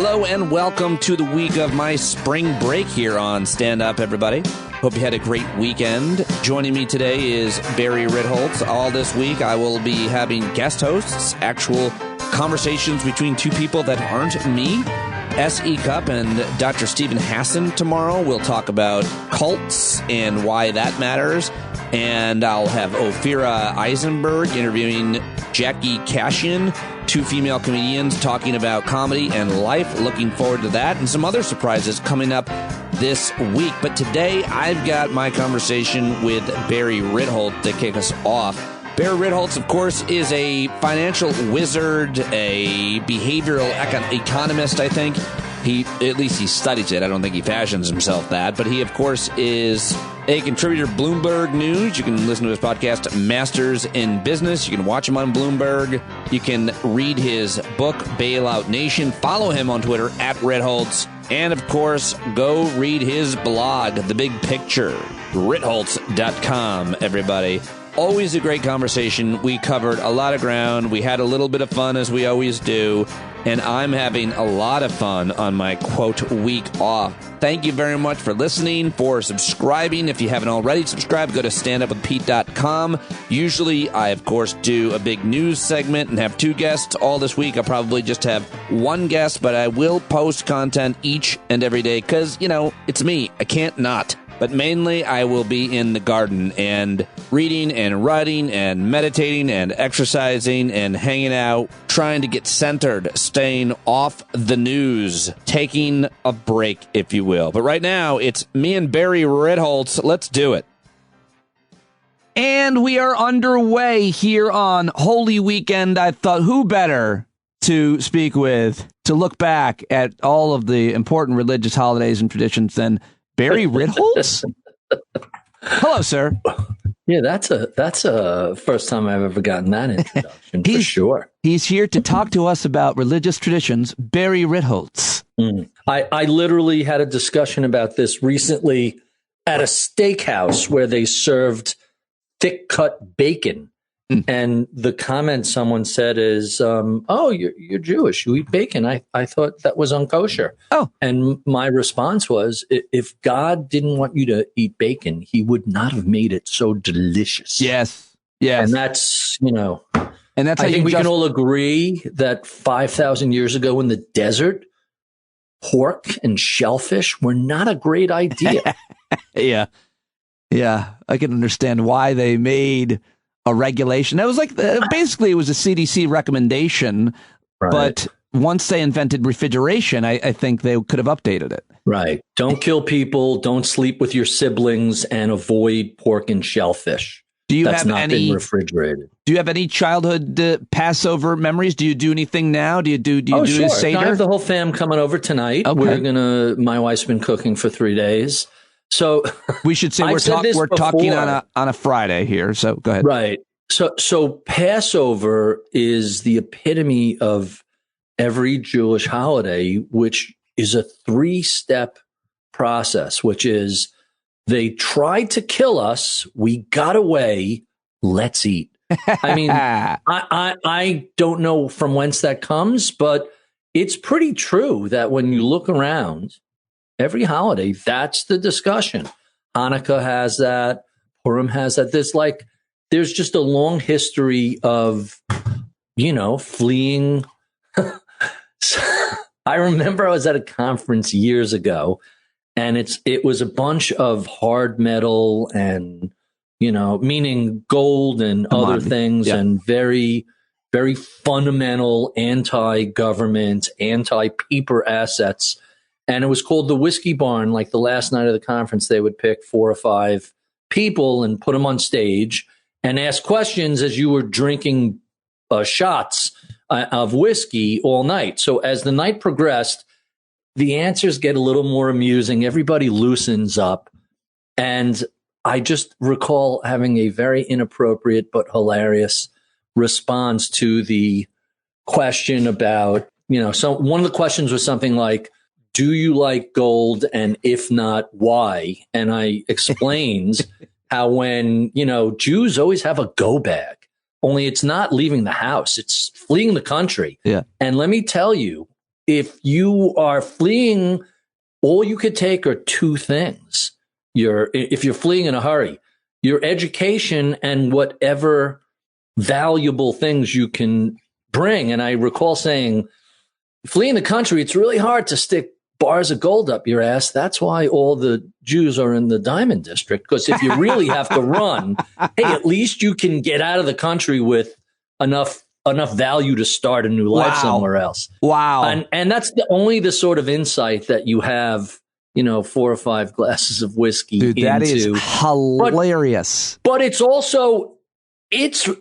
Hello and welcome to the week of my spring break here on Stand Up, everybody. Hope you had a great weekend. Joining me today is Barry Ritholtz. All this week I will be having guest hosts, actual conversations between two people that aren't me. S.E. Cupp and Dr. Stephen Hassan tomorrow. We'll talk about cults and why that matters. And I'll have Ophira Eisenberg interviewing Jackie Kashian, two female comedians talking about comedy and life. Looking forward to that and some other surprises coming up this week. But today I've got my conversation with Barry Ritholtz to kick us off. Barry Ritholtz, of course, is a financial wizard, a behavioral economist, I think. At least he studies it. I don't think he fashions himself that. But he, of course, is a contributor to Bloomberg News. You can listen to his podcast, Masters in Business. You can watch him on Bloomberg. You can read his book, Bailout Nation. Follow him on Twitter, @Ritholtz. And, of course, go read his blog, The Big Picture, Ritholtz.com, everybody. Always a great conversation. We covered a lot of ground. We had a little bit of fun, as we always do. And I'm having a lot of fun on my, quote, week off. Thank you very much for listening, for subscribing. If you haven't already subscribed, go to standupwithpete.com. Usually, I, of course, do a big news segment and have two guests. All this week, I'll probably just have one guest, but I will post content each and every day because, you know, it's me. I can't not. But mainly, I will be in the garden and reading and writing and meditating and exercising and hanging out, trying to get centered, staying off the news, taking a break, if you will. But right now, it's me and Barry Ritholtz. Let's do it. And we are underway here on Holy Weekend. I thought, who better to speak with, to look back at all of the important religious holidays and traditions than Barry Ritholtz? Hello, sir. Yeah, that's a first time I've ever gotten that introduction, for sure. He's here to talk to us about religious traditions. Barry Ritholtz. I literally had a discussion about this recently at a steakhouse where they served thick-cut bacon. And the comment someone said is, oh, you're Jewish. You eat bacon. I thought that was unkosher. Oh. And my response was, if God didn't want you to eat bacon, he would not have made it so delicious. Yes. Yes. And that's, you know, and that's how I think we can all agree that 5,000 years ago in the desert, pork and shellfish were not a great idea. Yeah. Yeah. I can understand why they made a regulation. That was like, basically it was a CDC recommendation, right. But once they invented refrigeration, I think they could have updated it. Right. Don't kill people, don't sleep with your siblings, and avoid pork and shellfish. That's not been refrigerated. Do you have any childhood Passover memories? Do you do anything now? Do you do sure. a Seder? No, I have the whole fam coming over tonight. Okay. My wife's been cooking for 3 days. So we should say we're talking on a Friday here. So go ahead. Right. So Passover is the epitome of every Jewish holiday, which is a 3-step process, which is they tried to kill us. We got away. Let's eat. I mean, I don't know from whence that comes, but it's pretty true that when you look around, every holiday, that's the discussion. Hanukkah has that. Purim has that. There's just a long history of, fleeing. I remember I was at a conference years ago, and it was a bunch of hard metal and, meaning gold and other things, and very, very fundamental anti-government, anti-paper assets. And it was called the Whiskey Barn. Like the last night of the conference, they would pick 4 or 5 people and put them on stage and ask questions as you were drinking shots of whiskey all night. So as the night progressed, the answers get a little more amusing. Everybody loosens up. And I just recall having a very inappropriate but hilarious response to the question about, so one of the questions was something like, do you like gold? And if not, why? And I explained how when, Jews always have a go bag, only it's not leaving the house. It's fleeing the country. Yeah. And let me tell you, if you are fleeing, all you could take are two things. If you're fleeing in a hurry, your education and whatever valuable things you can bring. And I recall saying, fleeing the country, it's really hard to stick bars of gold up your ass. That's why all the Jews are in the Diamond District. Because if you really have to run, hey, at least you can get out of the country with enough value to start a new life somewhere else. Wow. And that's only the sort of insight that you have, 4 or 5 glasses of whiskey. Dude, that is hilarious. But it's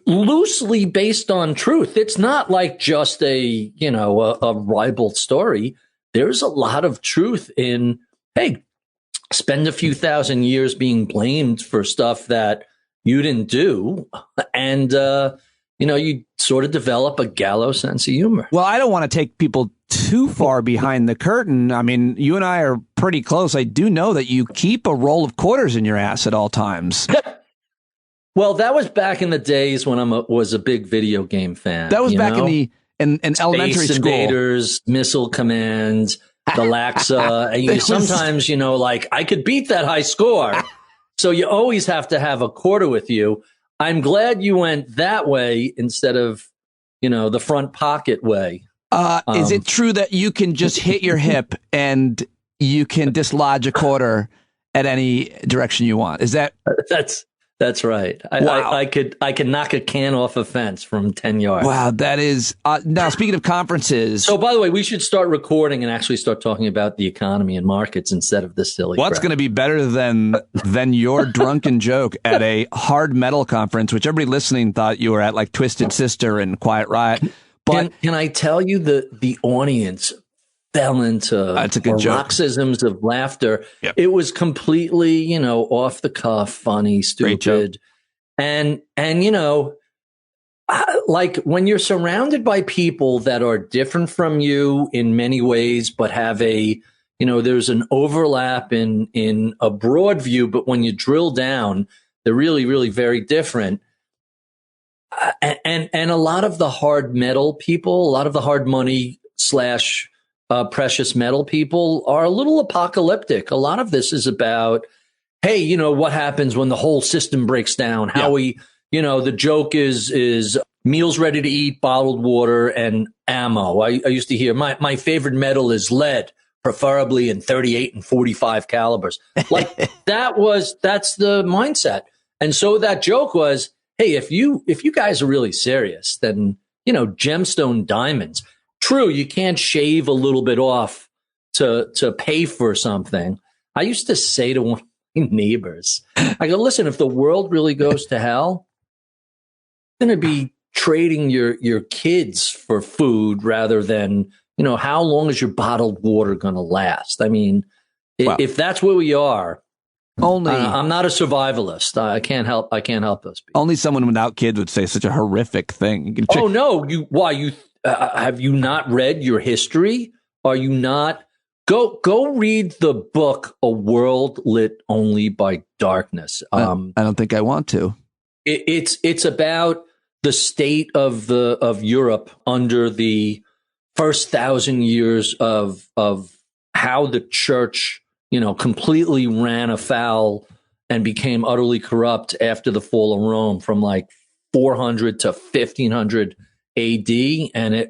loosely based on truth. It's not like just a ribald story. There's a lot of truth in, hey, spend a few thousand years being blamed for stuff that you didn't do. And, you sort of develop a gallows sense of humor. Well, I don't want to take people too far behind the curtain. I mean, you and I are pretty close. I do know that you keep a roll of quarters in your ass at all times. Well, that was back in the days when I was a big video game fan. That was back in elementary Space school. Invaders, Missile Command, the Laxa. And sometimes, I could beat that high score. So you always have to have a quarter with you. I'm glad you went that way instead of, the front pocket way. Is it true that you can just hit your hip and you can dislodge a quarter at any direction you want? Is that... That's right. Wow. I could knock a can off a fence from 10 yards. Wow, that is... now, speaking of conferences... So, by the way, we should start recording and actually start talking about the economy and markets instead of this silly What's going to be better than your drunken joke at a hard metal conference, which everybody listening thought you were at, like Twisted Sister and Quiet Riot. But can I tell you the audience fell into paroxysms of laughter. Yep. It was completely, off the cuff, funny, stupid. And like when you're surrounded by people that are different from you in many ways, but have there's an overlap in a broad view, but when you drill down, they're really, really very different. And a lot of the hard metal people, a lot of the hard money / precious metal people are a little apocalyptic. A lot of this is about, hey, what happens when the whole system breaks down? How the joke is meals ready to eat, bottled water, and ammo. I used to hear my favorite metal is lead, preferably in 38 and 45 calibers. Like that's the mindset. And so that joke was, hey, if you guys are really serious, then, gemstone diamonds. True, you can't shave a little bit off to pay for something. I used to say to one of my neighbors, I go, listen, if the world really goes to hell, I'm going to be trading your kids for food rather than, how long is your bottled water going to last? I mean, if that's where we are, I'm not a survivalist. I can't help those people. Only someone without kids would say such a horrific thing. Oh no! Have you not read your history? Are you not? Go read the book A World Lit Only by Darkness. I don't think I want to. It's about the state of Europe under the first 1,000 years of how the church, completely ran afoul and became utterly corrupt after the fall of Rome from like 400 to 1500 AD. And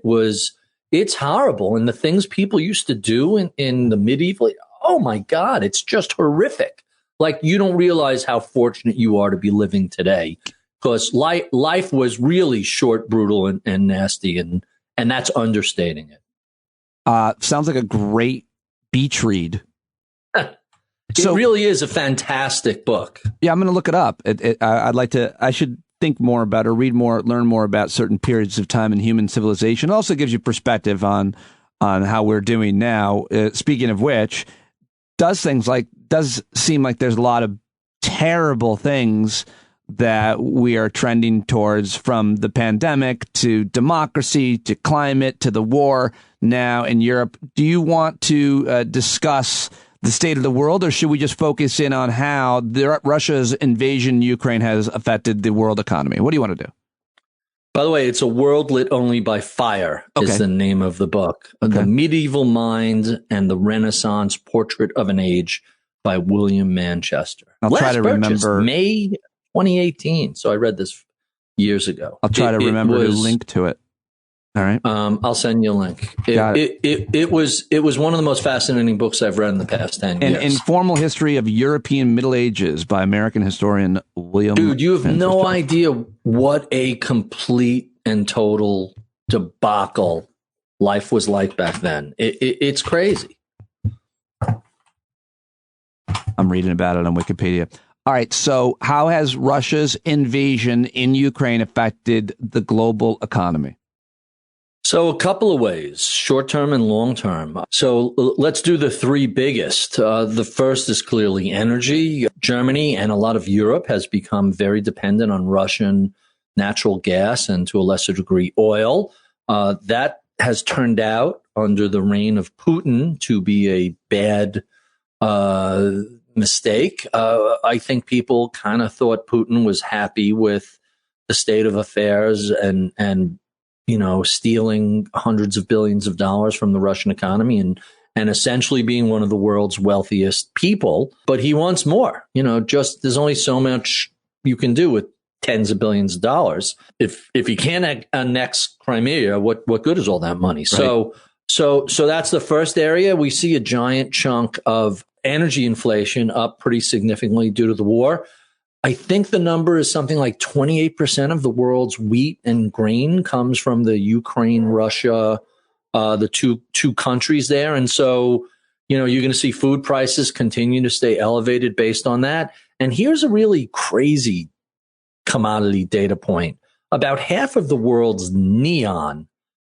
it's horrible. And the things people used to do in the medieval, oh my God, it's just horrific. Like you don't realize how fortunate you are to be living today because life was really short, brutal, and nasty. And that's understating it. Sounds like a great beach read. It really is a fantastic book. Yeah, I'm going to look it up. I should think more about or learn more about certain periods of time in human civilization. It also gives you perspective on how we're doing now. Speaking of which, does seem like there's a lot of terrible things that we are trending towards, from the pandemic to democracy to climate to the war now in Europe. Do you want to discuss the state of the world, or should we just focus in on how Russia's invasion in Ukraine has affected the world economy? What do you want to do? By the way, it's A World Lit Only by Fire is the name of the book. The Medieval Mind and the Renaissance Portrait of an Age by William Manchester. I'll try to remember. May 2018. So I read this years ago. I'll try to remember to link to it. All right. I'll send you a link. It was one of the most fascinating books I've read in the past 10 years. An informal history of European Middle Ages by American historian William. Dude, you have no idea what a complete and total debacle life was like back then. It's crazy. I'm reading about it on Wikipedia. All right. So how has Russia's invasion in Ukraine affected the global economy? So a couple of ways, short term and long term. So let's do the three biggest. The first is clearly energy. Germany and a lot of Europe has become very dependent on Russian natural gas and to a lesser degree oil. That has turned out under the reign of Putin to be a bad mistake. I think people kind of thought Putin was happy with the state of affairs and stealing hundreds of billions of dollars from the Russian economy and essentially being one of the world's wealthiest people. But he wants more. There's only so much you can do with tens of billions of dollars. If he can't annex Crimea, what good is all that money? Right. So that's the first area. We see a giant chunk of energy inflation up pretty significantly due to the war. I think the number is something like 28% of the world's wheat and grain comes from the Ukraine, Russia, the two countries there. And so, you're going to see food prices continue to stay elevated based on that. And here's a really crazy commodity data point. About half of the world's neon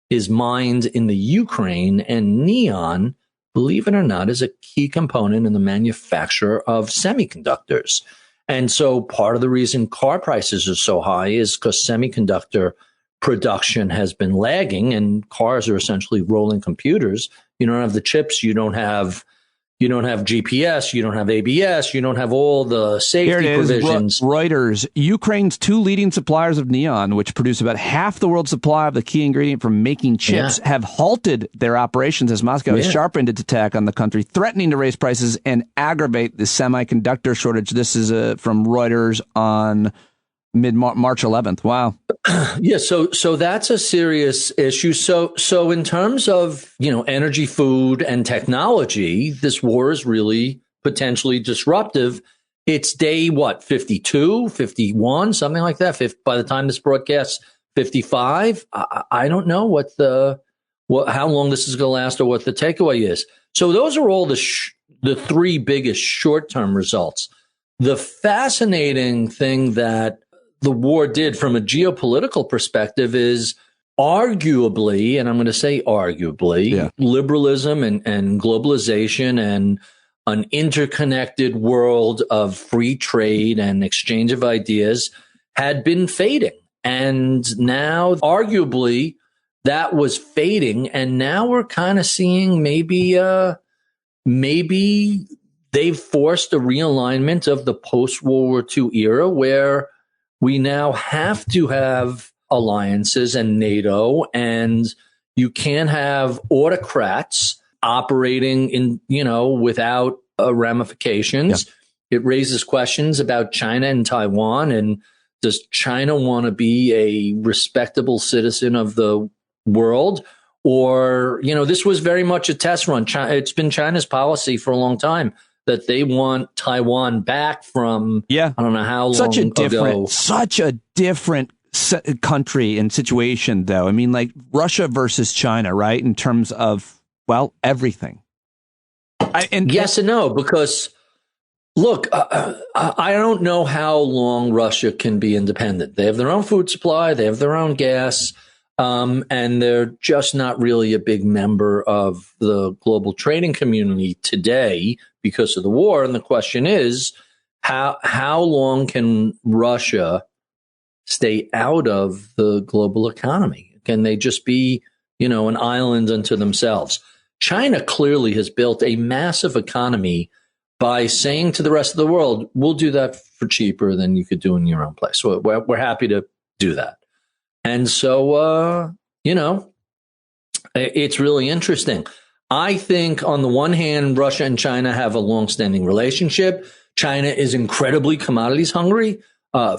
is mined in the Ukraine, and neon, believe it or not, is a key component in the manufacture of semiconductors. And so part of the reason car prices are so high is because semiconductor production has been lagging, and cars are essentially rolling computers. You don't have the chips. You don't have GPS. You don't have ABS. You don't have all the safety provisions. Reuters, Ukraine's two leading suppliers of neon, which produce about half the world's supply of the key ingredient for making chips, have halted their operations as Moscow has sharpened its attack on the country, threatening to raise prices and aggravate the semiconductor shortage. This is from Reuters on March 11th. Wow. Yeah. So that's a serious issue. So in terms of, energy, food and technology, this war is really potentially disruptive. It's day, 52, 51, something like that. By the time this broadcasts 55, I don't know how long this is going to last or what the takeaway is. So those are all the three biggest short-term results. The fascinating thing that the war did from a geopolitical perspective is arguably, and I'm going to say arguably, liberalism and globalization and an interconnected world of free trade and exchange of ideas had been fading. And now, arguably, that was fading. And now we're kind of seeing maybe they've forced a realignment of the post-World War II era where we now have to have alliances and NATO, and you can't have autocrats operating without ramifications. Yeah. It raises questions about China and Taiwan. And does China want to be a respectable citizen of the world? Or, this was very much a test run. It's been China's policy for a long time that they want Taiwan back from, I don't know how long ago. Such a different country and situation, though. I mean, like Russia versus China, right? In terms of, everything. Yes and no, because, look, I don't know how long Russia can be independent. They have their own food supply. They have their own gas. And they're just not really a big member of the global trading community today because of the war. And the question is, how long can Russia stay out of the global economy? Can they just be, an island unto themselves? China clearly has built a massive economy by saying to the rest of the world, we'll do that for cheaper than you could do in your own place. So we're happy to do that. And so, it's really interesting. I think on the one hand, Russia and China have a longstanding relationship. China is incredibly commodities hungry,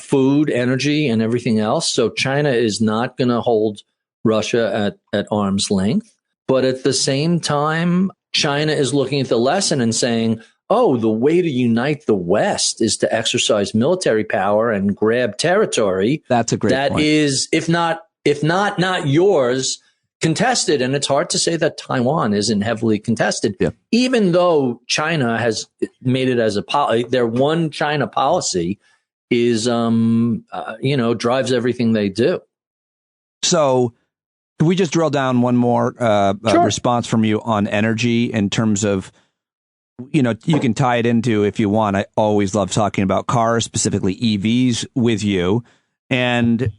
food, energy, and everything else. So China is not going to hold Russia at arm's length. But at the same time, China is looking at the lesson and saying, oh, the way to unite the West is to exercise military power and grab territory. That's a great point. That is, if not yours, contested. And it's hard to say that Taiwan isn't heavily contested, even though China has made it as a policy. Their one China policy is, drives everything they do. So can we just drill down one more response from you on energy in terms of, you can tie it into, if you want, I always love talking about cars, specifically EVs with you. And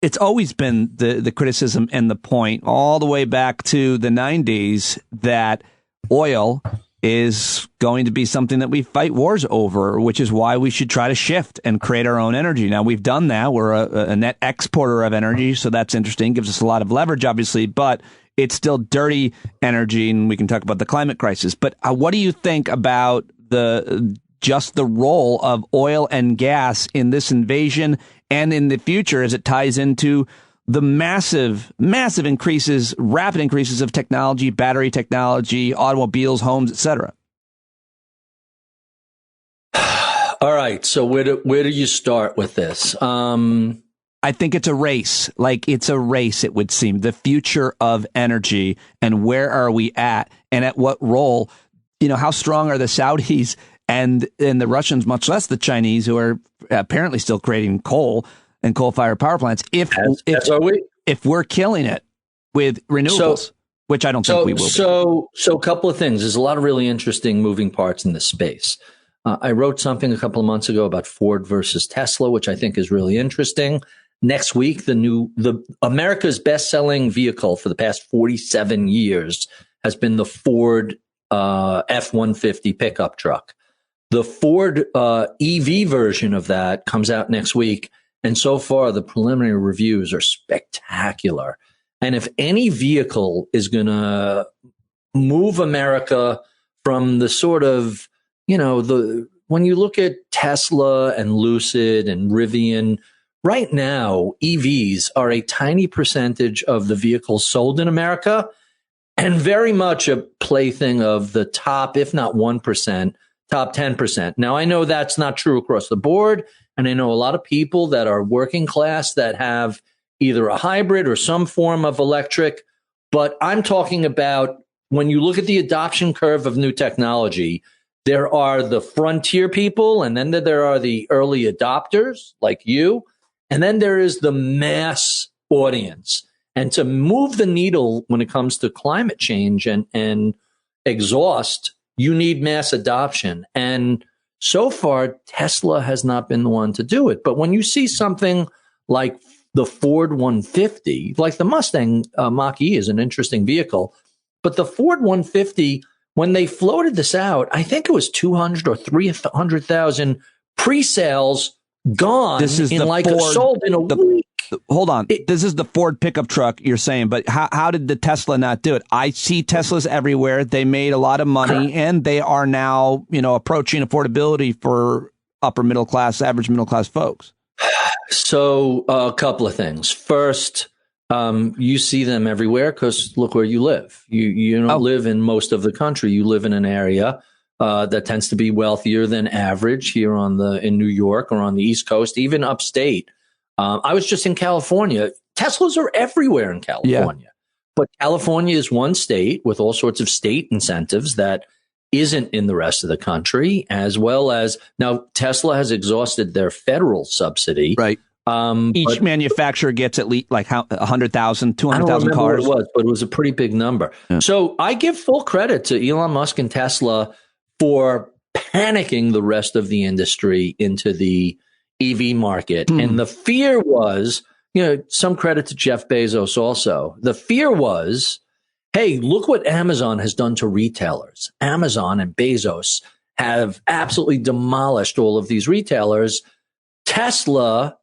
it's always been the criticism and the point all the way back to the 90s that oil is going to be something that we fight wars over, which is why we should try to shift and create our own energy. Now, we've done that. We're a net exporter of energy, so that's interesting. Gives us a lot of leverage, obviously, but it's still dirty energy, and we can talk about the climate crisis. But what do you think about the role of oil and gas in this invasion and in the future as it ties into the massive increases, rapid increases of technology, battery technology, automobiles, homes, etc.? All right. So where do you start with this? I think it's a race. It's a race, it would seem. The future of energy and where are we at and at what role? How strong are the Saudis and the Russians, much less the Chinese, who are apparently still creating coal and coal-fired power plants, if we're killing it with renewables, which I don't think we will. So a couple of things. There's a lot of really interesting moving parts in this space. I wrote something a couple of months ago about Ford versus Tesla, which I think is really interesting. Next week, the America's best-selling vehicle for the past 47 years has been the Ford F-150 pickup truck. The Ford EV version of that comes out next week. And so far, the preliminary reviews are spectacular. And if any vehicle is going to move America from the sort of, when you look at Tesla and Lucid and Rivian, right now, EVs are a tiny percentage of the vehicles sold in America and very much a plaything of the top, if not 1%, top 10%. Now, I know that's not true across the board. And I know a lot of people that are working class that have either a hybrid or some form of electric. But I'm talking about when you look at the adoption curve of new technology, there are the frontier people, and then there are the early adopters like you. And then there is the mass audience. And to move the needle when it comes to climate change and exhaust, you need mass adoption. And so far, Tesla has not been the one to do it. But when you see something like the Ford 150, like the Mustang Mach-E is an interesting vehicle, but the Ford 150, when they floated this out, I think it was 200 or 300,000 pre-sales gone. This is sold in a week. Hold on. This is the Ford pickup truck you're saying, but how did the Tesla not do it? I see Teslas everywhere. They made a lot of money and they are now, approaching affordability for upper middle class, average middle class folks. So a couple of things. First, you see them everywhere because look where you live. You don't live in most of the country. You live in an area that tends to be wealthier than average here in New York or on the East Coast, even upstate. I was just in California. Teslas are everywhere in California. But California is one state with all sorts of state incentives that isn't in the rest of the country, as well as now Tesla has exhausted their federal subsidy. Right. Each manufacturer gets at least 100,000, 200,000 cars. What it was, but it was a pretty big number. Yeah. So I give full credit to Elon Musk and Tesla for panicking the rest of the industry into the EV market. And the fear was, some credit to Jeff Bezos also. The fear was, hey, look what Amazon has done to retailers. Amazon and Bezos have absolutely demolished all of these retailers. Tesla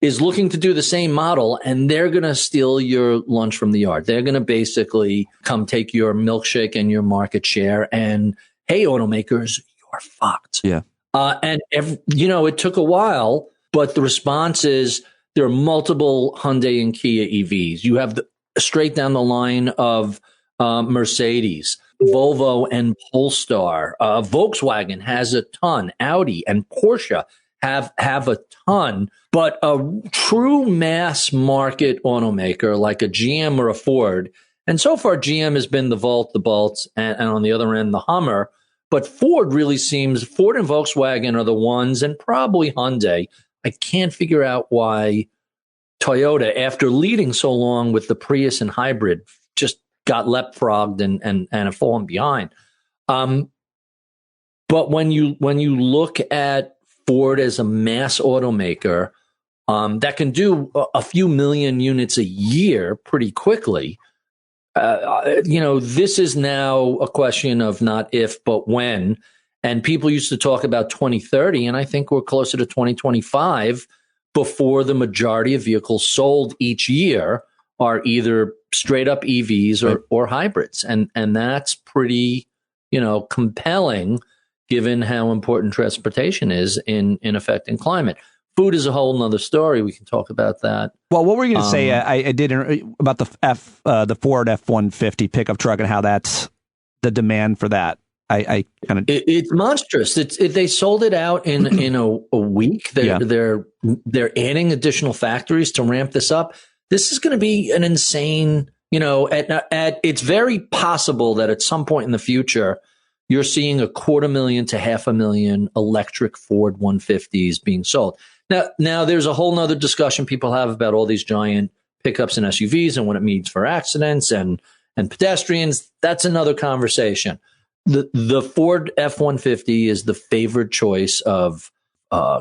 is looking to do the same model, and they're going to steal your lunch from the yard. They're going to basically come take your milkshake and your market share. And hey, automakers, you're fucked. Yeah. It took a while, but the response is there are multiple Hyundai and Kia EVs. You have straight down the line of Mercedes, Volvo and Polestar. Volkswagen has a ton. Audi and Porsche have a ton. But a true mass market automaker like a GM or a Ford, and so far GM has been the Volt, the Bolt, and on the other end, the Hummer. But Ford and Volkswagen are the ones, and probably Hyundai. I can't figure out why Toyota, after leading so long with the Prius and hybrid, just got leapfrogged and have fallen behind. But when you look at Ford as a mass automaker that can do a few million units a year pretty quickly, this is now a question of not if, but when. And people used to talk about 2030, and I think we're closer to 2025 before the majority of vehicles sold each year are either straight up EVs or hybrids. And that's pretty, compelling given how important transportation is in affecting climate. Food is a whole nother story. We can talk about that. Well, what were you going to say? I did about the Ford F-150 pickup truck and how that's the demand for that. It's monstrous. They sold it out in a week. They're adding additional factories to ramp this up. This is going to be an insane. It's very possible that at some point in the future, you're seeing 250,000 to 500,000 electric Ford 150s being sold. Now there's a whole nother discussion people have about all these giant pickups and SUVs and what it means for accidents and pedestrians. That's another conversation. The Ford F-150 is the favored choice of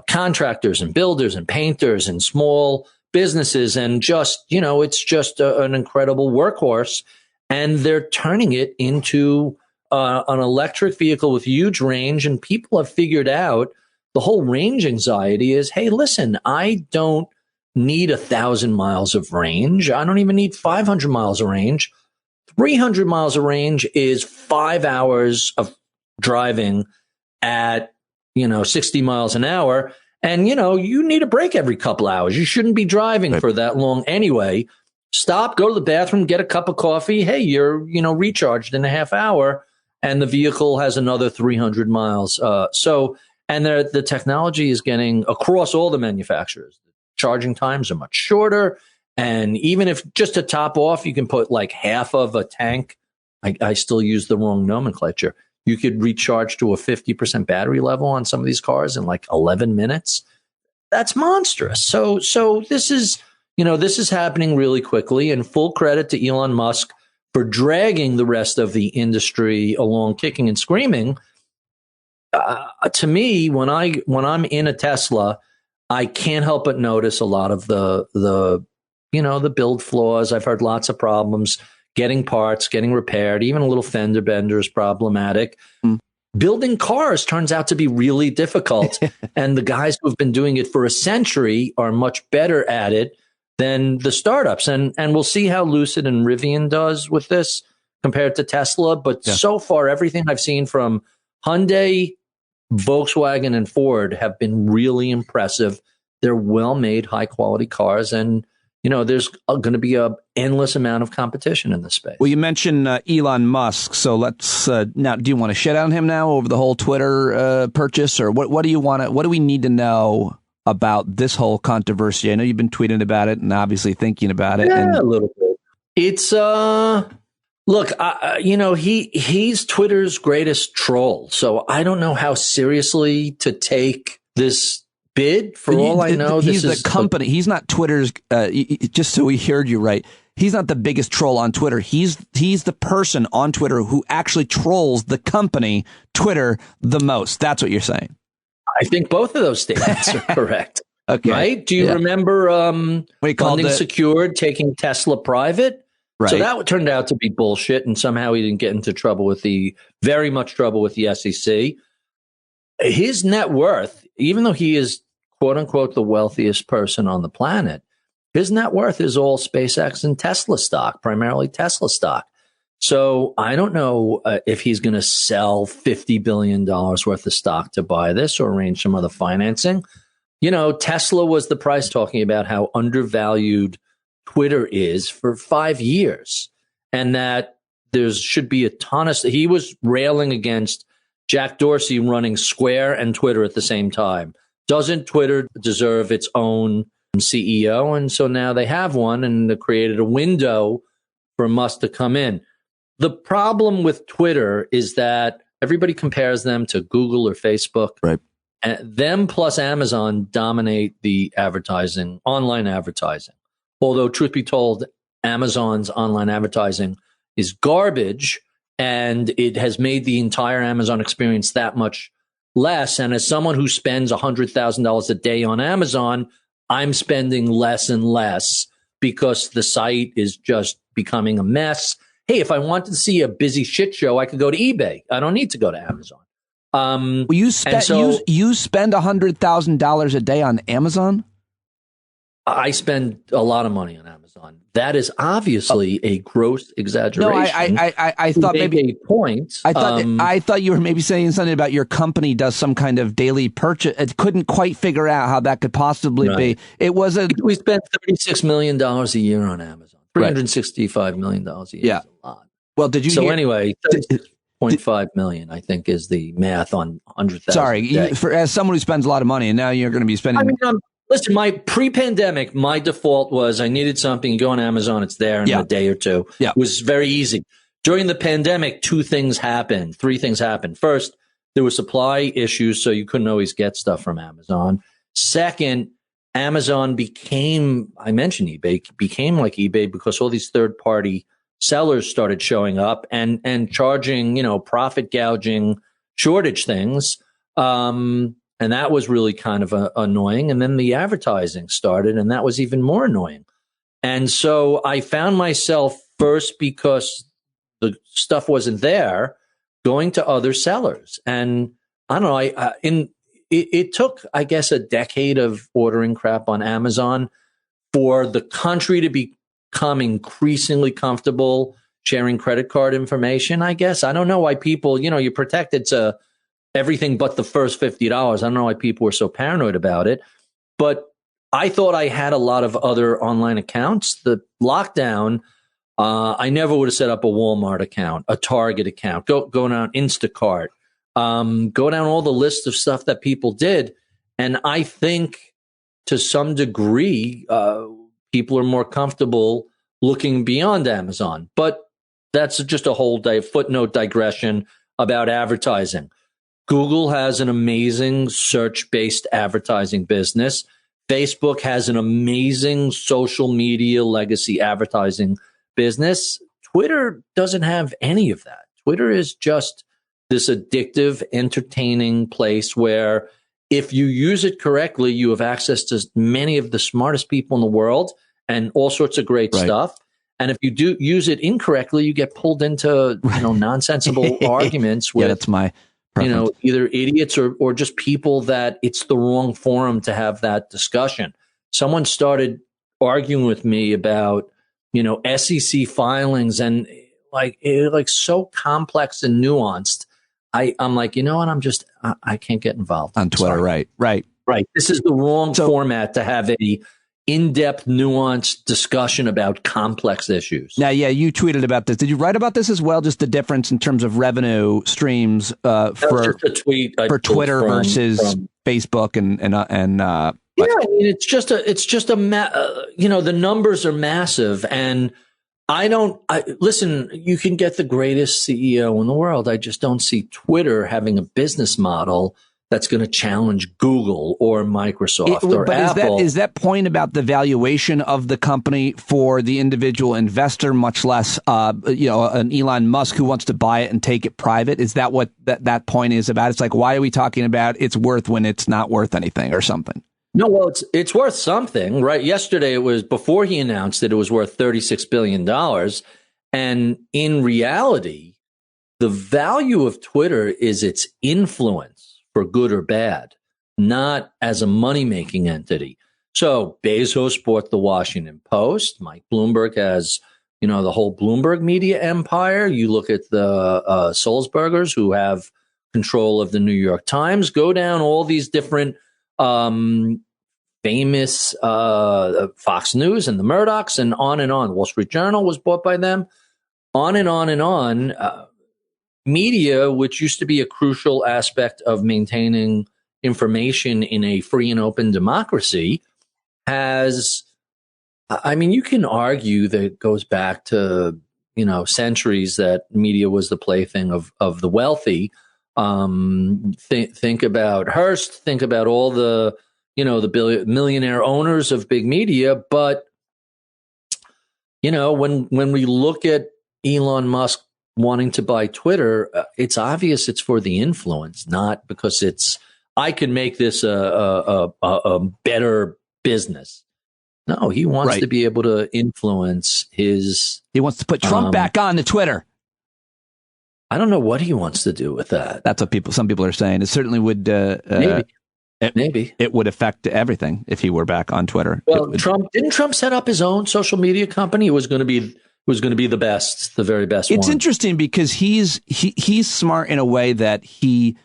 contractors and builders and painters and small businesses, and it's just an incredible workhorse. And they're turning it into an electric vehicle with huge range, and people have figured out the whole range anxiety is, hey, listen, I don't need 1,000 miles of range. I don't even need 500 miles of range. 300 miles of range is 5 hours of driving at, 60 miles an hour. And, you need a break every couple hours. You shouldn't be driving for that long anyway. Stop, go to the bathroom, get a cup of coffee. Hey, you're, recharged in a half hour, and the vehicle has another 300 miles. And the technology is getting across all the manufacturers. Charging times are much shorter. And even if just to top off, you can put like half of a tank. I still use the wrong nomenclature. You could recharge to a 50% battery level on some of these cars in like 11 minutes. That's monstrous. So this is happening really quickly, and full credit to Elon Musk for dragging the rest of the industry along, kicking and screaming. To me, when I'm in a Tesla, I can't help but notice a lot of the build flaws. I've heard lots of problems getting parts, getting repaired. Even a little fender bender is problematic. Building cars turns out to be really difficult. And the guys who have been doing it for a century are much better at it than the startups. And we'll see how Lucid and Rivian does with this compared to Tesla. But so far, everything I've seen from Hyundai, Volkswagen, and Ford have been really impressive. They're well-made, high-quality cars, and there's going to be an endless amount of competition in this space. Well, you mentioned Elon Musk, so let's now. Do you want to shit on him now over the whole Twitter purchase, or what do you want to? What do we need to know about this whole controversy? I know you've been tweeting about it and obviously thinking about it. Yeah, a little bit. It's look, he's Twitter's greatest troll, so I don't know how seriously to take this bid. For all I know, he's the company. He's not Twitter's. Just so we heard you right, he's not the biggest troll on Twitter. He's the person on Twitter who actually trolls the company Twitter the most. That's what you're saying. I think both of those statements are correct. Okay, right? Do you remember Funding Secured taking Tesla private? Right. So that turned out to be bullshit, and somehow he didn't get into very much trouble with the SEC. His net worth, even though he is quote unquote the wealthiest person on the planet. His net worth is all SpaceX and Tesla stock, primarily Tesla stock. So I don't know if he's going to sell $50 billion worth of stock to buy this or arrange some other financing. You know, Tesla was the price, talking about how undervalued Twitter is for 5 years, and that there should be a ton of, he was railing against Jack Dorsey running Square and Twitter at the same time. Doesn't Twitter deserve its own CEO? And so now they have one, and they created a window for Musk to come in. The problem with Twitter is that everybody compares them to Google or Facebook. Right. And them plus Amazon dominate the advertising, online advertising. Although, truth be told, Amazon's online advertising is garbage, and it has made the entire Amazon experience that much less. And as someone who spends $100,000 a day on Amazon, I'm spending less and less because the site is just becoming a mess. Hey, if I wanted to see a busy shit show, I could go to eBay. I don't need to go to Amazon. Well, you spend $100,000 a day on Amazon? I spend a lot of money on Amazon. That is obviously a gross exaggeration. No, I thought maybe a point. I thought you were maybe saying something about your company does some kind of daily purchase. I couldn't quite figure out how that could possibly be. It was we spent $36 million a year on Amazon. $365 million a year. Yeah. Is a lot. Well, did you? So anyway, 0.5 million, I think, is the math on 100,000. Sorry, as someone who spends a lot of money, and now you're going to be spending. I mean, listen, my pre-pandemic, my default was I needed something. You go on Amazon, it's there in a day or two. Yeah. It was very easy. During the pandemic, three things happened. First, there were supply issues, so you couldn't always get stuff from Amazon. Second, Amazon became, I mentioned eBay, became like eBay because all these third-party sellers started showing up and charging, profit gouging shortage things. And that was really kind of annoying. And then the advertising started, and that was even more annoying. And so I found myself, first because the stuff wasn't there, going to other sellers. And I don't know, it took, I guess, a decade of ordering crap on Amazon for the country to become increasingly comfortable sharing credit card information, I guess. I don't know why people, you're protected to everything but the first $50. I don't know why people were so paranoid about it. But I thought I had a lot of other online accounts. The lockdown, I never would have set up a Walmart account, a Target account, go down Instacart, go down all the list of stuff that people did. And I think to some degree, people are more comfortable looking beyond Amazon. But that's just a whole footnote digression about advertising. Google has an amazing search-based advertising business. Facebook has an amazing social media legacy advertising business. Twitter doesn't have any of that. Twitter is just this addictive, entertaining place where if you use it correctly, you have access to many of the smartest people in the world and all sorts of great stuff. And if you do use it incorrectly, you get pulled into nonsensical arguments with that's my preference. Either idiots or just people that it's the wrong forum to have that discussion. Someone started arguing with me about, SEC filings and like so complex and nuanced. I'm like, you know what? I can't get involved on Twitter. Sorry. Right. This is the wrong format to have a in-depth, nuanced discussion about complex issues. Now, you tweeted about this. Did you write about this as well? Just the difference in terms of revenue streams for just a tweet for Twitter versus Facebook and it's just the numbers are massive, and listen, you can get the greatest CEO in the world. I just don't see Twitter having a business model that's going to challenge Google or Microsoft or Apple. Is that point about the valuation of the company for the individual investor, much less, an Elon Musk who wants to buy it and take it private? Is that what that point is about? It's like, why are we talking about it's worth when it's not worth anything or something? No, well, it's worth something, right? Yesterday, it was before he announced that it was worth $36 billion. And in reality, the value of Twitter is its influence, for good or bad. not as a money-making entity. So Bezos bought the Washington Post. Mike Bloomberg has, the whole Bloomberg media empire. You look at the Sulzbergers, who have control of the New York Times. Go down all these different famous Fox News and the Murdochs, and on and on. Wall Street Journal was bought by them. On and on and on. Media, which used to be a crucial aspect of maintaining information in a free and open democracy, has, you can argue that it goes back to, centuries that media was the plaything of the wealthy. Think about Hearst, think about all the, the millionaire owners of big media. But, when we look at Elon Musk wanting to buy Twitter, it's obvious it's for the influence, not because I can make this a better business. No, he wants to be able to influence his. He wants to put Trump back on the Twitter. I don't know what he wants to do with that. That's what some people are saying. It certainly would. Maybe it would affect everything if he were back on Twitter. Well, didn't Trump set up his own social media company? It was going to be the best, the very best. It's interesting because he's smart in a way that he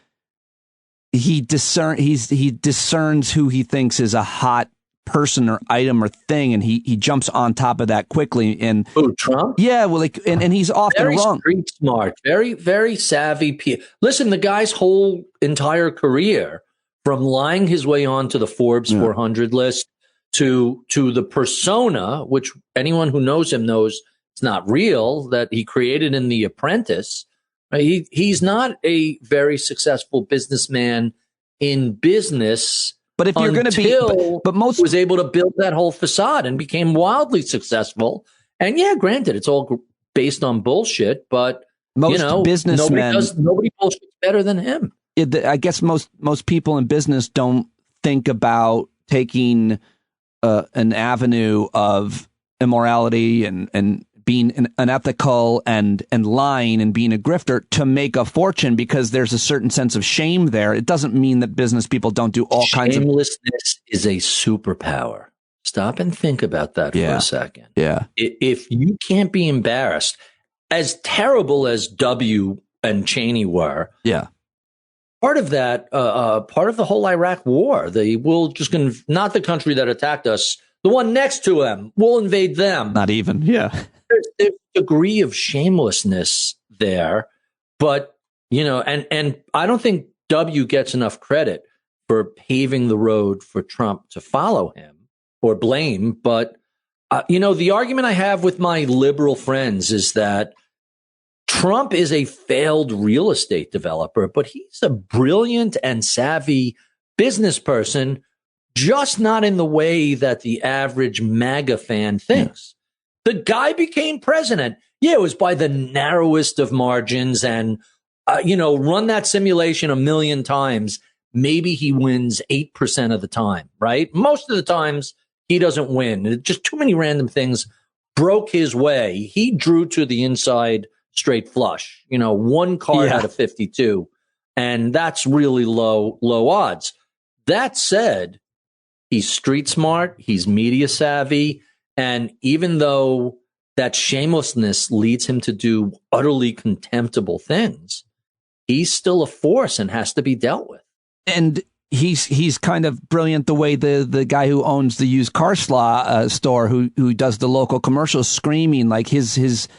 discerns who he thinks is a hot person or item or thing, and he jumps on top of that quickly. And Trump? Yeah, well, and he's often very wrong. Street smart, very, very savvy. Listen, the guy's whole entire career, from lying his way onto the Forbes 400 list to the persona, which anyone who knows him knows it's not real, that he created in The Apprentice. He's not a very successful businessman in business. But if you're going to be, but most was able to build that whole facade and became wildly successful. And yeah, granted, it's all based on bullshit. But most businessmen, nobody bullshits better than him. I guess most people in business don't think about taking an avenue of immorality and being unethical and lying and being a grifter to make a fortune, because there's a certain sense of shame there. It doesn't mean that business people don't do all kinds of... Shamelessness is a superpower. Stop and think about that for a second. Yeah. If you can't be embarrassed, as terrible as W and Cheney were, part of that, part of the whole Iraq war, not the country that attacked us, the one next to them, we'll invade them. Not even, There's a degree of shamelessness there, but, and I don't think W gets enough credit for paving the road for Trump to follow him or blame. But, the argument I have with my liberal friends is that Trump is a failed real estate developer, but he's a brilliant and savvy business person, just not in the way that the average MAGA fan thinks. The guy became president. Yeah, it was by the narrowest of margins, and, run that simulation 1 million times. Maybe he wins 8% of the time, right? Most of the times he doesn't win. Just too many random things broke his way. He drew to the inside straight flush, one card out of 52. And that's really low odds. That said, he's street smart. He's media savvy. And even though that shamelessness leads him to do utterly contemptible things, he's still a force and has to be dealt with. And he's kind of brilliant the way the guy who owns the used car store who does the local commercials screaming, like his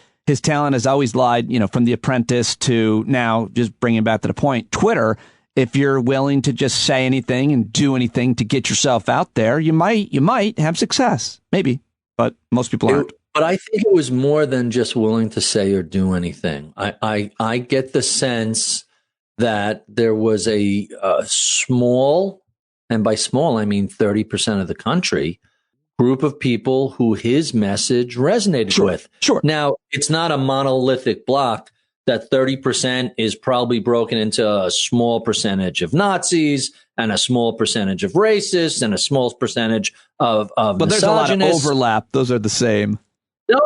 talent has always lied, from The Apprentice to now, just bringing back to the point, Twitter. If you're willing to just say anything and do anything to get yourself out there, you might have success, maybe. But most people aren't. But I think it was more than just willing to say or do anything. I get the sense that there was a small, and by small, I mean 30% of the country, group of people who his message resonated with. Sure. Now, it's not a monolithic block. That 30% is probably broken into a small percentage of Nazis and a small percentage of racists and a small percentage of but there's a lot of overlap. Those are the same. No.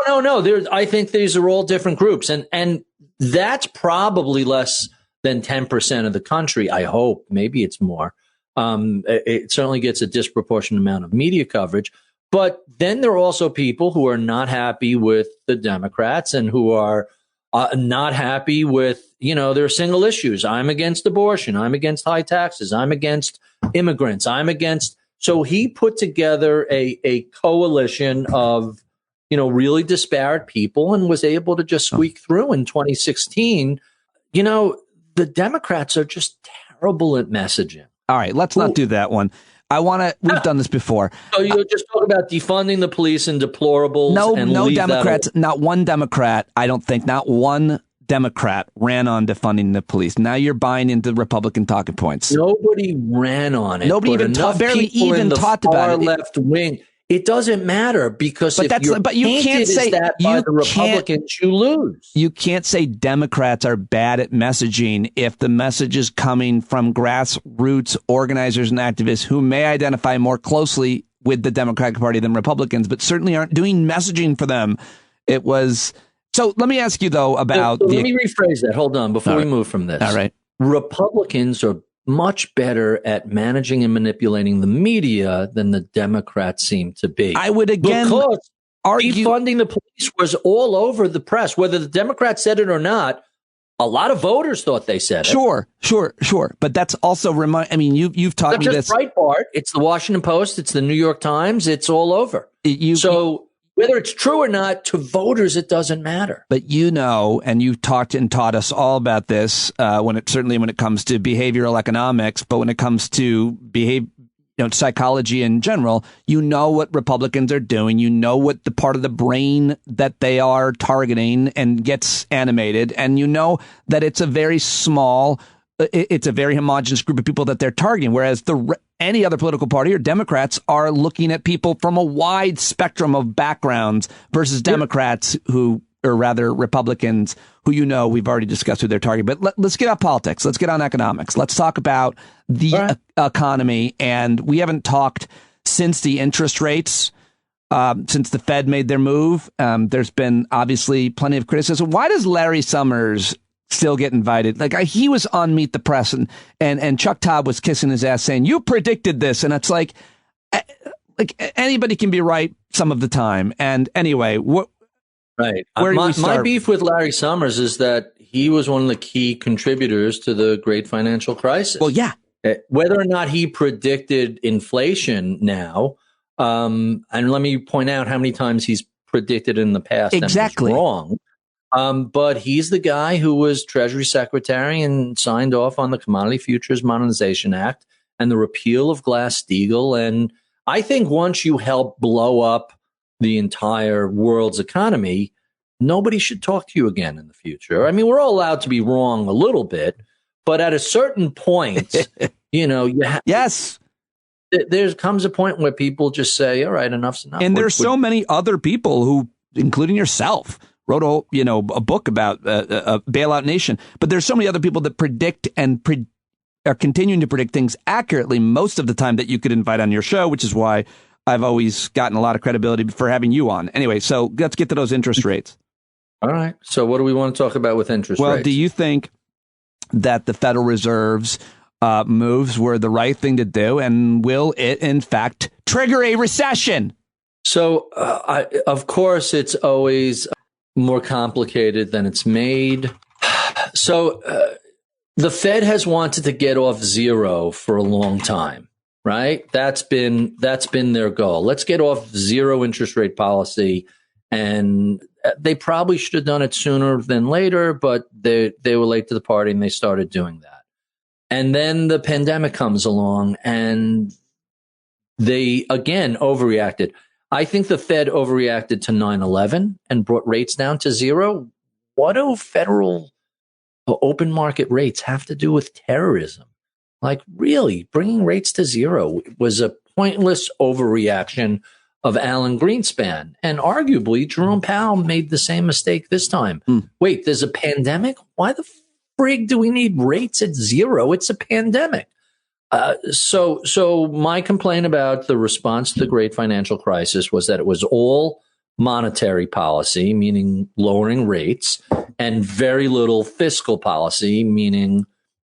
I think these are all different groups. And that's probably less than 10% of the country. I hope. Maybe it's more. It certainly gets a disproportionate amount of media coverage. But then there are also people who are not happy with the Democrats and who are not happy with, their single issues. I'm against abortion. I'm against high taxes. I'm against immigrants. I'm against. So he put together a coalition of, really disparate people and was able to just squeak through in 2016. The Democrats are just terrible at messaging. All right, let's not do that one. We've done this before. So you just talk about defunding the police and deplorables. No Democrats, not one Democrat, I don't think, not one Democrat ran on defunding the police. Now you're buying into Republican talking points. Nobody ran on it. Nobody even barely even talked about it. Left wing. It doesn't matter because you can't say that by the Republicans, you lose. You can't say Democrats are bad at messaging if the message is coming from grassroots organizers and activists who may identify more closely with the Democratic Party than Republicans, but certainly aren't doing messaging for them. So let me ask you, though, about... let me rephrase that. Hold on, before we move from this. All right. Republicans are much better at managing and manipulating the media than the Democrats seem to be. I would again argue defunding the police was all over the press. Whether the Democrats said it or not, a lot of voters thought they said it. Sure. But that's also you've taught me this. It's not just Breitbart. It's the Washington Post. It's the New York Times. It's all over. Whether it's true or not, to voters, it doesn't matter. But and you've talked and taught us all about this when it comes to behavioral economics, but when it comes to psychology in general, what Republicans are doing, what the part of the brain that they are targeting and gets animated, and that it's a very small, it's a very homogenous group of people that they're targeting, whereas any other political party or Democrats are looking at people from a wide spectrum of backgrounds versus Democrats or rather Republicans who we've already discussed who they're targeting. But let's get off politics. Let's get on economics. Let's talk about the economy. And we haven't talked since the interest rates, since the Fed made their move. There's been obviously plenty of criticism. Why does Larry Summers still get invited? He was on Meet the Press and Chuck Todd was kissing his ass saying, you predicted this. And it's like anybody can be right some of the time. And anyway, right. My beef with Larry Summers is that he was one of the key contributors to the great financial crisis. Well, yeah. Whether or not he predicted inflation now, and let me point out how many times he's predicted in the past exactly and was wrong. But he's the guy who was Treasury Secretary and signed off on the Commodity Futures Modernization Act and the repeal of Glass-Steagall. And I think once you help blow up the entire world's economy, nobody should talk to you again in the future. I mean, we're all allowed to be wrong a little bit, but at a certain point, yes, there comes a point where people just say, all right, enough's enough. And there's so many other people who, including yourself, wrote a book about Bailout Nation. But there's so many other people that predict and are continuing to predict things accurately most of the time that you could invite on your show, which is why I've always gotten a lot of credibility for having you on. Anyway, so let's get to those interest rates. All right. So what do we want to talk about with interest rates? Well, do you think that the Federal Reserve's moves were the right thing to do? And will it, in fact, trigger a recession? So, of course, it's always more complicated than it's made. So the Fed has wanted to get off zero for a long time, right? That's been their goal. Let's get off zero interest rate policy. And they probably should have done it sooner than later, but they were late to the party and they started doing that. And then the pandemic comes along and they again overreacted. I think the Fed overreacted to 9/11 and brought rates down to zero. What do federal open market rates have to do with terrorism? Like, really, bringing rates to zero was a pointless overreaction of Alan Greenspan. And arguably, Jerome Powell made the same mistake this time. Wait, there's a pandemic? Why the frig do we need rates at zero? It's a pandemic. So my complaint about the response to the great financial crisis was that it was all monetary policy, meaning lowering rates, and very little fiscal policy, meaning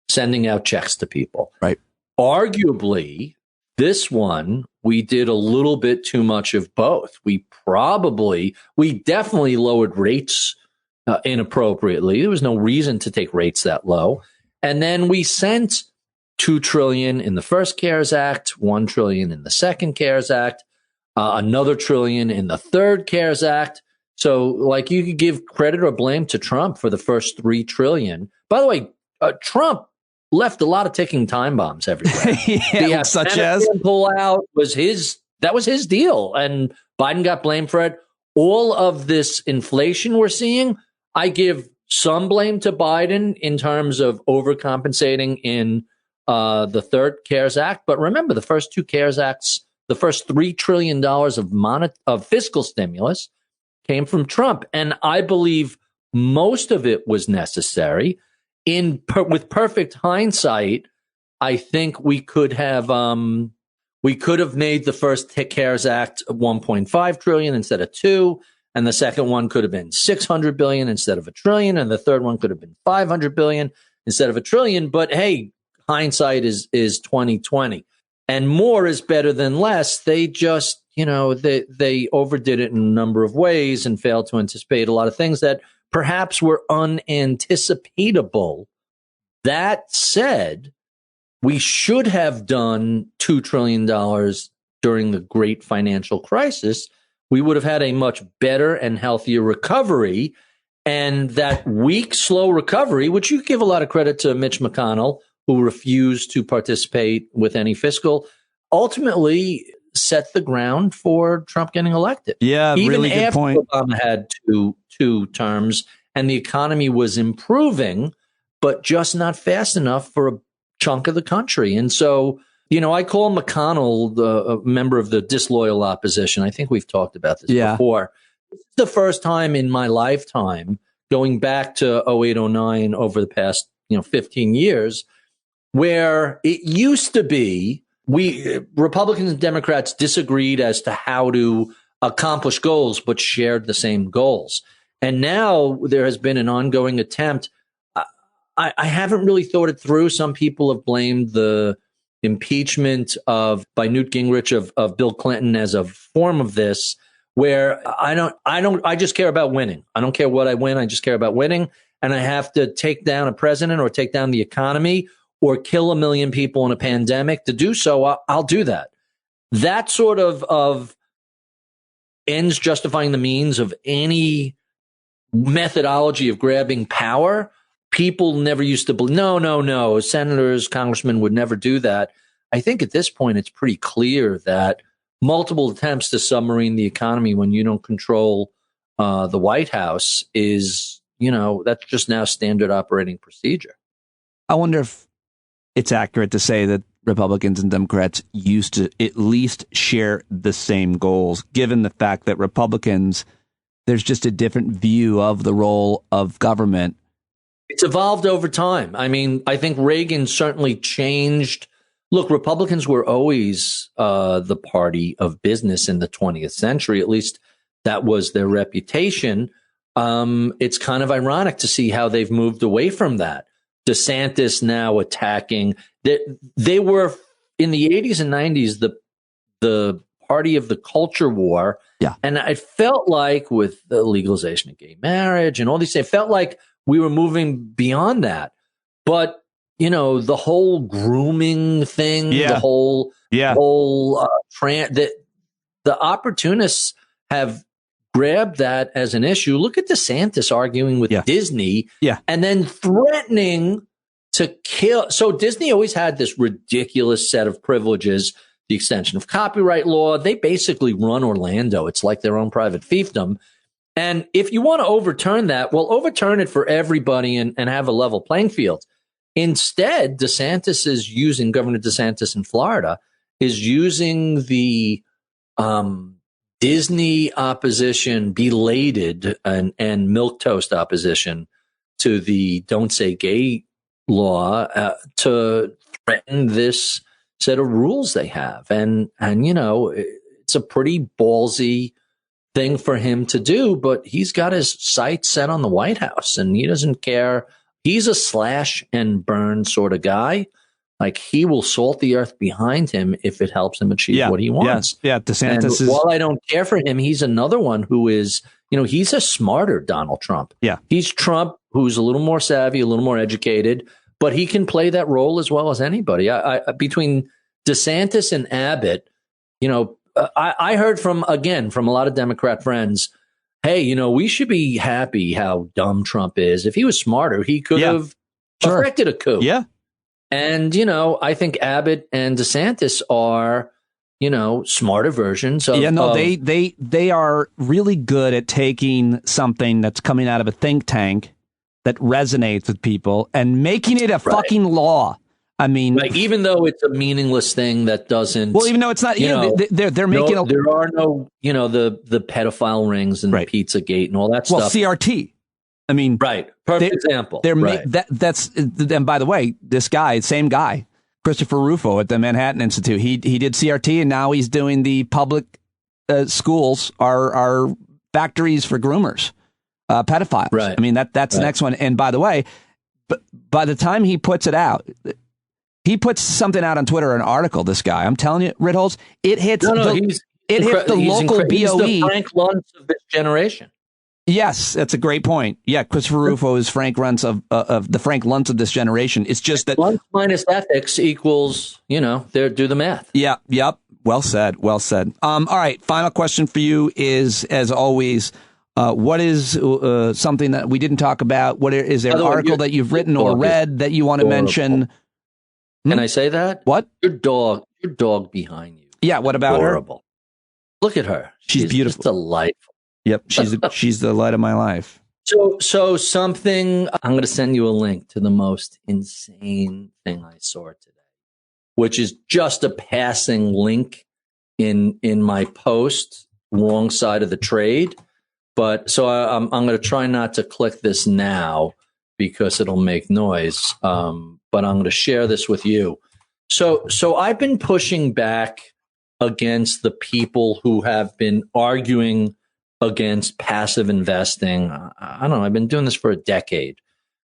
sending out checks to people. Right. arguably, this one, we did a little bit too much of both. We definitely lowered rates inappropriately. There was no reason to take rates that low. And then we sent $2 trillion in the first CARES Act, $1 trillion in the second CARES Act, another $1 trillion in the third CARES Act. So, like, you could give credit or blame to Trump for the first $3 trillion. By the way, Trump left a lot of ticking time bombs everywhere. Yeah, such as pull out was his deal, and Biden got blamed for it. All of this inflation we're seeing, I give some blame to Biden in terms of overcompensating in the third CARES Act. But remember, the first two CARES Acts, the first $3 trillion of fiscal stimulus came from Trump, and I believe most of it was necessary. With perfect hindsight, I think we could have made the first CARES Act $1.5 trillion instead of $2 trillion, and the second one could have been $600 billion instead of $1 trillion, and the third one could have been $500 billion instead of $1 trillion. But hey, hindsight is 2020, and more is better than less. They just, they overdid it in a number of ways and failed to anticipate a lot of things that perhaps were unanticipatable. That said, we should have done $2 trillion during the great financial crisis. We would have had a much better and healthier recovery. And that weak, slow recovery, which you give a lot of credit to Mitch McConnell, who refused to participate with any fiscal, ultimately set the ground for Trump getting elected. Yeah, even really good after point. Obama had two terms and the economy was improving, but just not fast enough for a chunk of the country. And so, I call McConnell a member of the disloyal opposition. I think we've talked about this before. This is the first time in my lifetime, going back to 08, 09, over the past 15 years, where it used to be Republicans and Democrats disagreed as to how to accomplish goals, but shared the same goals. And now there has been an ongoing attempt. I haven't really thought it through. Some people have blamed the impeachment by Newt Gingrich of Bill Clinton as a form of this, where I just care about winning. I don't care what I win. I just care about winning. And I have to take down a president or take down the economy or kill 1 million people in a pandemic. To do so, I'll do that. That sort of ends justifying the means of any methodology of grabbing power. People never used to believe, no, senators, congressmen would never do that. I think at this point, it's pretty clear that multiple attempts to submarine the economy when you don't control the White House is, that's just now standard operating procedure. I wonder if it's accurate to say that Republicans and Democrats used to at least share the same goals, given the fact that Republicans, there's just a different view of the role of government. It's evolved over time. I mean, I think Reagan certainly changed. Look, Republicans were always the party of business in the 20th century. At least that was their reputation. It's kind of ironic to see how they've moved away from that. DeSantis now attacking. They were in the 80s and 90s the party of the culture war. Yeah. And it felt like with the legalization of gay marriage and all these things, it felt like we were moving beyond that. But, the whole grooming thing, the whole the opportunists have grabbed that as an issue. Look at DeSantis arguing with Disney and then threatening to kill. So Disney always had this ridiculous set of privileges, the extension of copyright law. They basically run Orlando. It's like their own private fiefdom. And if you want to overturn that, well, overturn it for everybody and have a level playing field. Instead, Governor DeSantis in Florida is using the Disney opposition, belated and milquetoast opposition to the Don't Say Gay law to threaten this set of rules they have. And it's a pretty ballsy thing for him to do, but he's got his sights set on the White House and he doesn't care. He's a slash and burn sort of guy. Like, he will salt the earth behind him if it helps him achieve what he wants. Yeah, DeSantis is... While I don't care for him, he's another one who is, he's a smarter Donald Trump. Yeah. He's Trump who's a little more savvy, a little more educated, but he can play that role as well as anybody. Between DeSantis and Abbott, I heard from a lot of Democrat friends, hey, we should be happy how dumb Trump is. If he was smarter, he could have effected a coup. Yeah. And, I think Abbott and DeSantis are, smarter versions of... They are really good at taking something that's coming out of a think tank that resonates with people and making it a fucking law. I mean... Right, even though it's a meaningless thing that doesn't... Well, even though it's not... they're making... there are no, the pedophile rings and the Pizzagate and all that stuff. Well, CRT. I mean, Perfect example. That's, and by the way, this guy, same guy, Christopher Rufo at the Manhattan Institute, he did CRT, and now he's doing the public schools are factories for groomers, pedophiles. Right. I mean, that's the next one. And by the way, by the time he puts it out, he puts something out on Twitter, an article. This guy, I'm telling you, Ritholtz, it hits the local BOE. He's the Frank Luntz of this generation. Yes, that's a great point. Yeah, Christopher Rufo is Frank Luntz of the Frank Luntz of this generation. It's just that Luntz minus ethics equals, do the math. Yeah, yep. Well said. Well said. All right. Final question for you is, as always, what is something that we didn't talk about? What is there an article that you've written or read that you want to mention? Can I say that? What? Your dog behind you. Yeah. What about her? Look at her. She's beautiful. Just delightful. Yep, she's the light of my life. So something, I'm going to send you a link to the most insane thing I saw today, which is just a passing link in my post, wrong side of the trade. But so I'm going to try not to click this now because it'll make noise. But I'm going to share this with you. So I've been pushing back against the people who have been arguing against passive investing. I don't know. I've been doing this for a decade.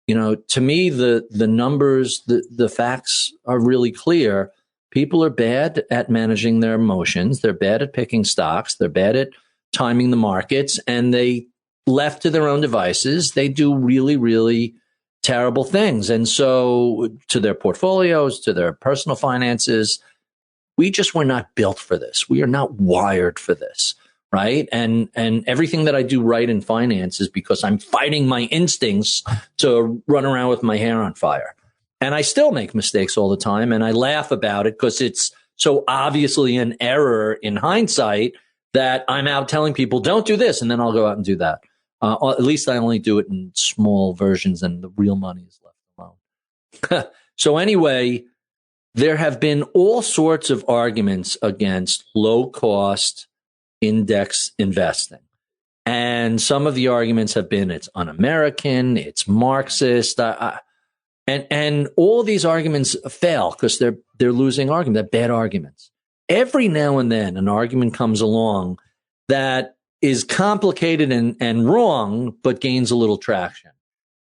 To me, the numbers, the facts are really clear. People are bad at managing their emotions. They're bad at picking stocks. They're bad at timing the markets. And they, left to their own devices, they do really, really terrible things. And so to their portfolios, to their personal finances, we just were not built for this. We are not wired for this. Right. And everything that I do right in finance is because I'm fighting my instincts to run around with my hair on fire. And I still make mistakes all the time. And I laugh about it because it's so obviously an error in hindsight that I'm out telling people, don't do this. And then I'll go out and do that. At least I only do it in small versions and the real money is left alone. So anyway, there have been all sorts of arguments against low cost index investing. And some of the arguments have been it's un-American, it's Marxist, and all these arguments fail because they're losing arguments, they're bad arguments. Every now and then an argument comes along that is complicated and wrong, but gains a little traction.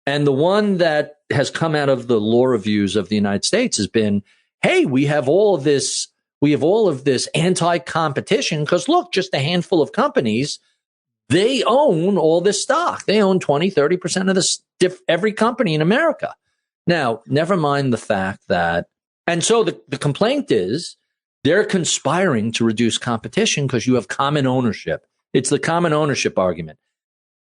And the one that has come out of the law reviews of the United States has been, hey, we have all of this anti-competition because, look, just a handful of companies, they own all this stock. They own 20, 30% of every company in America. Now, never mind the fact that, and so the complaint is they're conspiring to reduce competition because you have common ownership. It's the common ownership argument.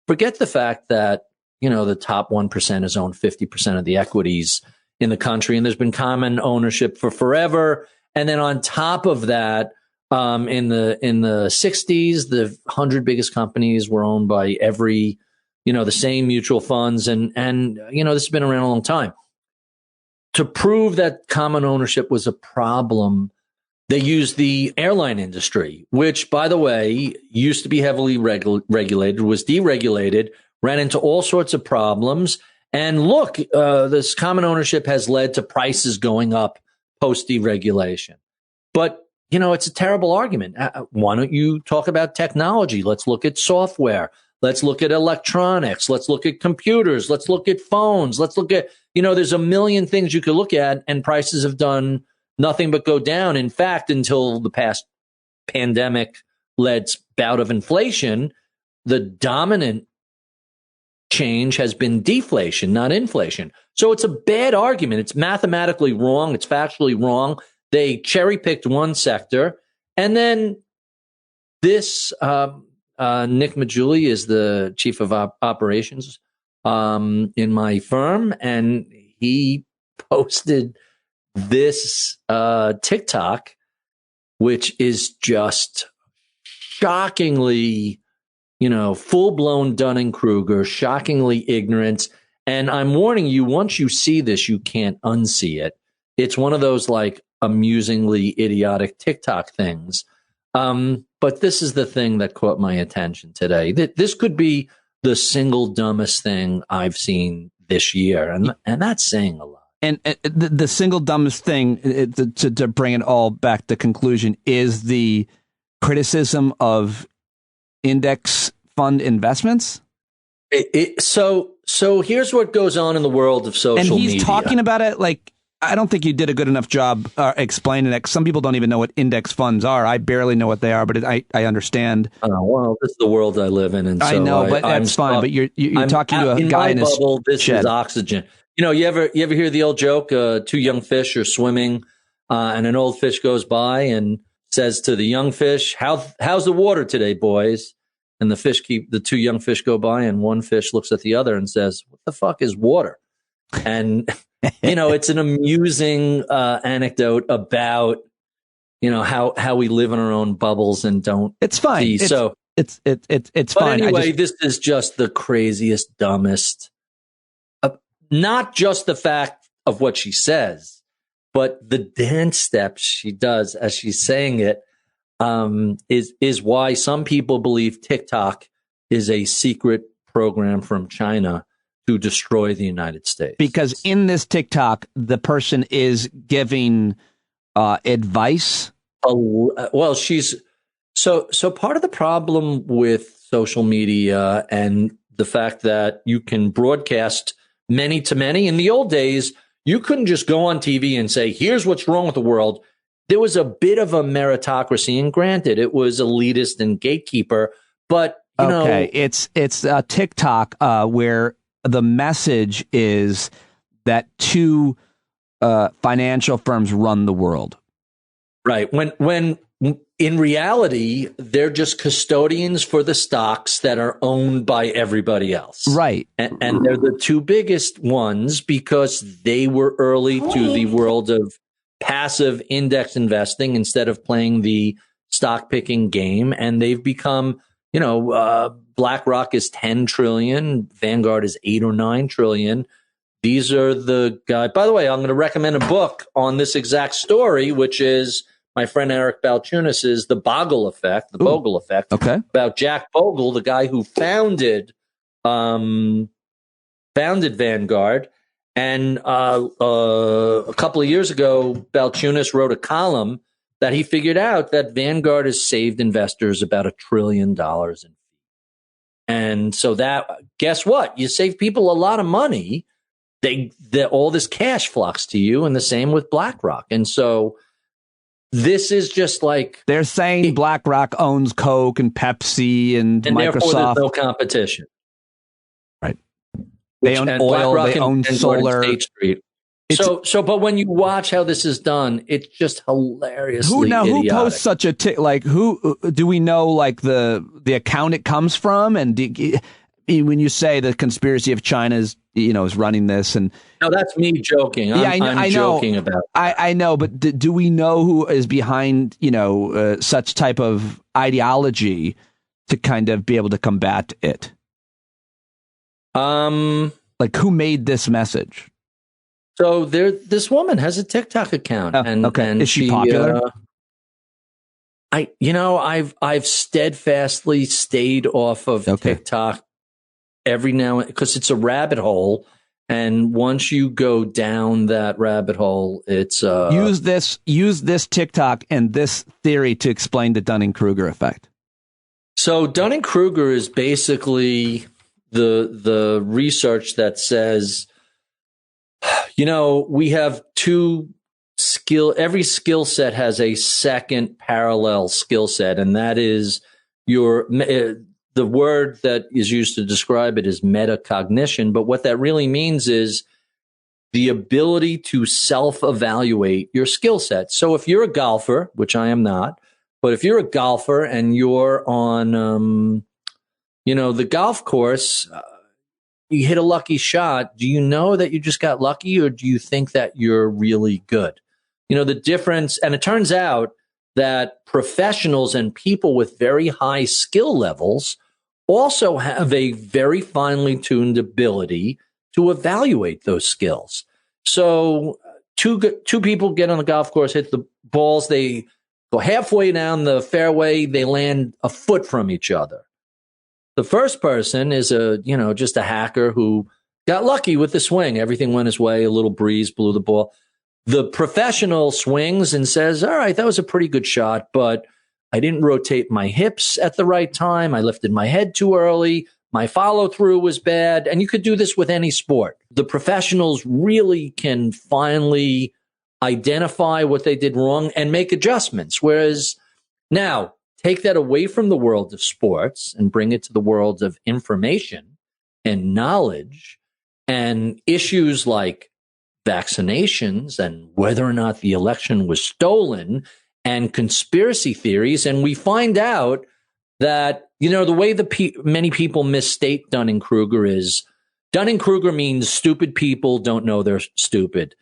Forget the fact that, the top 1% has owned 50% of the equities in the country, and there's been common ownership for forever. And then on top of that, in the 60s, the 100 biggest companies were owned by every, the same mutual funds. And this has been around a long time. To prove that common ownership was a problem, they used the airline industry, which, by the way, used to be heavily regulated, was deregulated, ran into all sorts of problems. And look, this common ownership has led to prices going up post-deregulation. But, it's a terrible argument. Why don't you talk about technology? Let's look at software. Let's look at electronics. Let's look at computers. Let's look at phones. Let's look at, there's a million things you could look at, and prices have done nothing but go down. In fact, until the past pandemic-led bout of inflation, the dominant change has been deflation, not inflation. So it's a bad argument. It's mathematically wrong. It's factually wrong. They cherry-picked one sector. And then this Nick Majuli is the chief of operations in my firm, and he posted this TikTok, which is just shockingly, full-blown Dunning-Kruger, shockingly ignorant. And I'm warning you, once you see this, you can't unsee it. It's one of those like amusingly idiotic TikTok things. But this is the thing that caught my attention today. This could be the single dumbest thing I've seen this year. And that's saying a lot. And the single dumbest thing, to bring it all back to conclusion, is the criticism of index fund investments. So here's what goes on in the world of social media. And he's talking about it like, I don't think you did a good enough job explaining it. Some people don't even know what index funds are. I barely know what they are, but I understand. Well, this is the world I live in. And I know, but that's fine. But you're talking to a guy in his bubble. This shed. Is oxygen. You ever hear the old joke? Two young fish are swimming, and an old fish goes by and says to the young fish, "How's the water today, boys?" And the two young fish go by, and one fish looks at the other and says, "What the fuck is water?" And it's an amusing anecdote about how we live in our own bubbles and don't. It's fine. See. It's but fine. Anyway, this is just the craziest, dumbest. Not just the fact of what she says, but the dance steps she does as she's saying it is why some people believe TikTok is a secret program from China to destroy the United States. Because in this TikTok, the person is giving advice. Well, she's so part of the problem with social media and the fact that you can broadcast many to many. In the old days, you couldn't just go on TV and say, here's what's wrong with the world. There was a bit of a meritocracy, and granted, it was elitist and gatekeeper, but it's TikTok where the message is that two financial firms run the world. Right. When in reality, they're just custodians for the stocks that are owned by everybody else. Right. And they're the two biggest ones because they were early to the world of passive index investing instead of playing the stock picking game. And they've become, BlackRock is 10 trillion. Vanguard is 8 or 9 trillion. These are the guys. By the way, I'm going to recommend a book on this exact story, which is my friend Eric Balchunas' The Boggle Effect, Boggle Effect, about Jack Bogle, the guy who founded Vanguard. And a couple of years ago, Balchunas wrote a column that he figured out that Vanguard has saved investors about $1 trillion in fees. And so that, guess what? You save people a lot of money. All this cash flocks to you, and the same with BlackRock. And so this is just like they're saying BlackRock owns Coke and Pepsi and Microsoft. Therefore there's no competition. Right. They own oil. BlackRock they own solar. State Street. But when you watch how this is done, it's just hilariously idiotic. Who posts such a who do we know the account it comes from? And when you say the conspiracy of China is running this, and no, that's me joking. I'm joking about. I know, but do we know who is behind such type of ideology to kind of be able to combat it? Who made this message? So this woman has a TikTok account, and is she popular? I've steadfastly stayed off of TikTok every now and because it's a rabbit hole, and once you go down that rabbit hole, it's use this TikTok and this theory to explain the Dunning-Kruger effect. So Dunning-Kruger is basically the research that says, we have every skill set has a second parallel skill set, and that is the word that is used to describe it is metacognition. But what that really means is the ability to self-evaluate your skill set. So if you're a golfer, which I am not, but if you're a golfer and you're on, the golf course, you hit a lucky shot. Do you know that you just got lucky, or do you think that you're really good? The difference, and it turns out that professionals and people with very high skill levels also have a very finely tuned ability to evaluate those skills. So two people get on the golf course, hit the balls, they go halfway down the fairway, they land a foot from each other. The first person is just a hacker who got lucky with the swing. Everything went his way, a little breeze blew the ball. The professional swings and says, all right, that was a pretty good shot, but I didn't rotate my hips at the right time. I lifted my head too early. My follow through was bad. And you could do this with any sport. The professionals really can finally identify what they did wrong and make adjustments. Whereas now, take that away from the world of sports and bring it to the world of information and knowledge and issues like vaccinations and whether or not the election was stolen and conspiracy theories. And we find out that, the way many people misstate Dunning-Kruger is Dunning-Kruger means stupid people don't know they're stupid.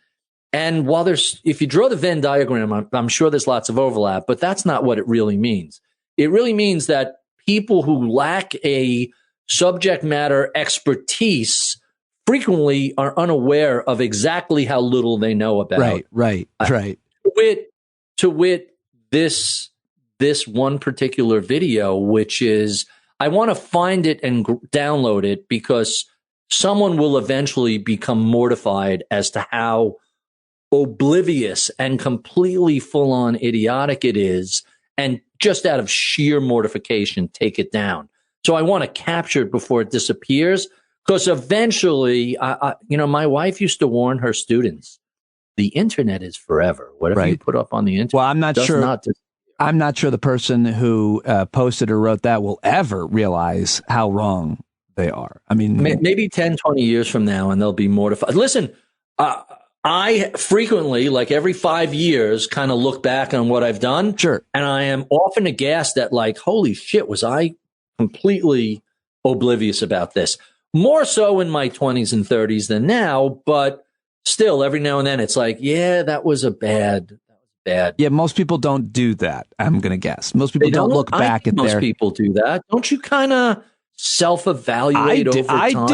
And while if you draw the Venn diagram, I'm sure there's lots of overlap, but that's not what it really means. It really means that people who lack a subject matter expertise frequently are unaware of exactly how little they know about. Right. To wit, this one particular video, which is, I want to find it and download it because someone will eventually become mortified as to how oblivious and completely full-on idiotic it is, and just out of sheer mortification, take it down. So I want to capture it before it disappears, because eventually, my wife used to warn her students, the internet is forever. Whatever you put up on the internet, well, I'm not sure. I'm not sure the person who posted or wrote that will ever realize how wrong they are. I mean, maybe 10, 20 years from now, and they'll be mortified. Listen, I frequently, like every 5 years, kind of look back on what I've done. Sure. And I am often aghast at, like, holy shit, was I completely oblivious about this? More so in my 20s and 30s than now, but still, every now and then it's like, yeah, that was bad. Yeah, most people don't do that, I'm going to guess. Most people don't look back at most people do that. Don't you kind of self-evaluate over time?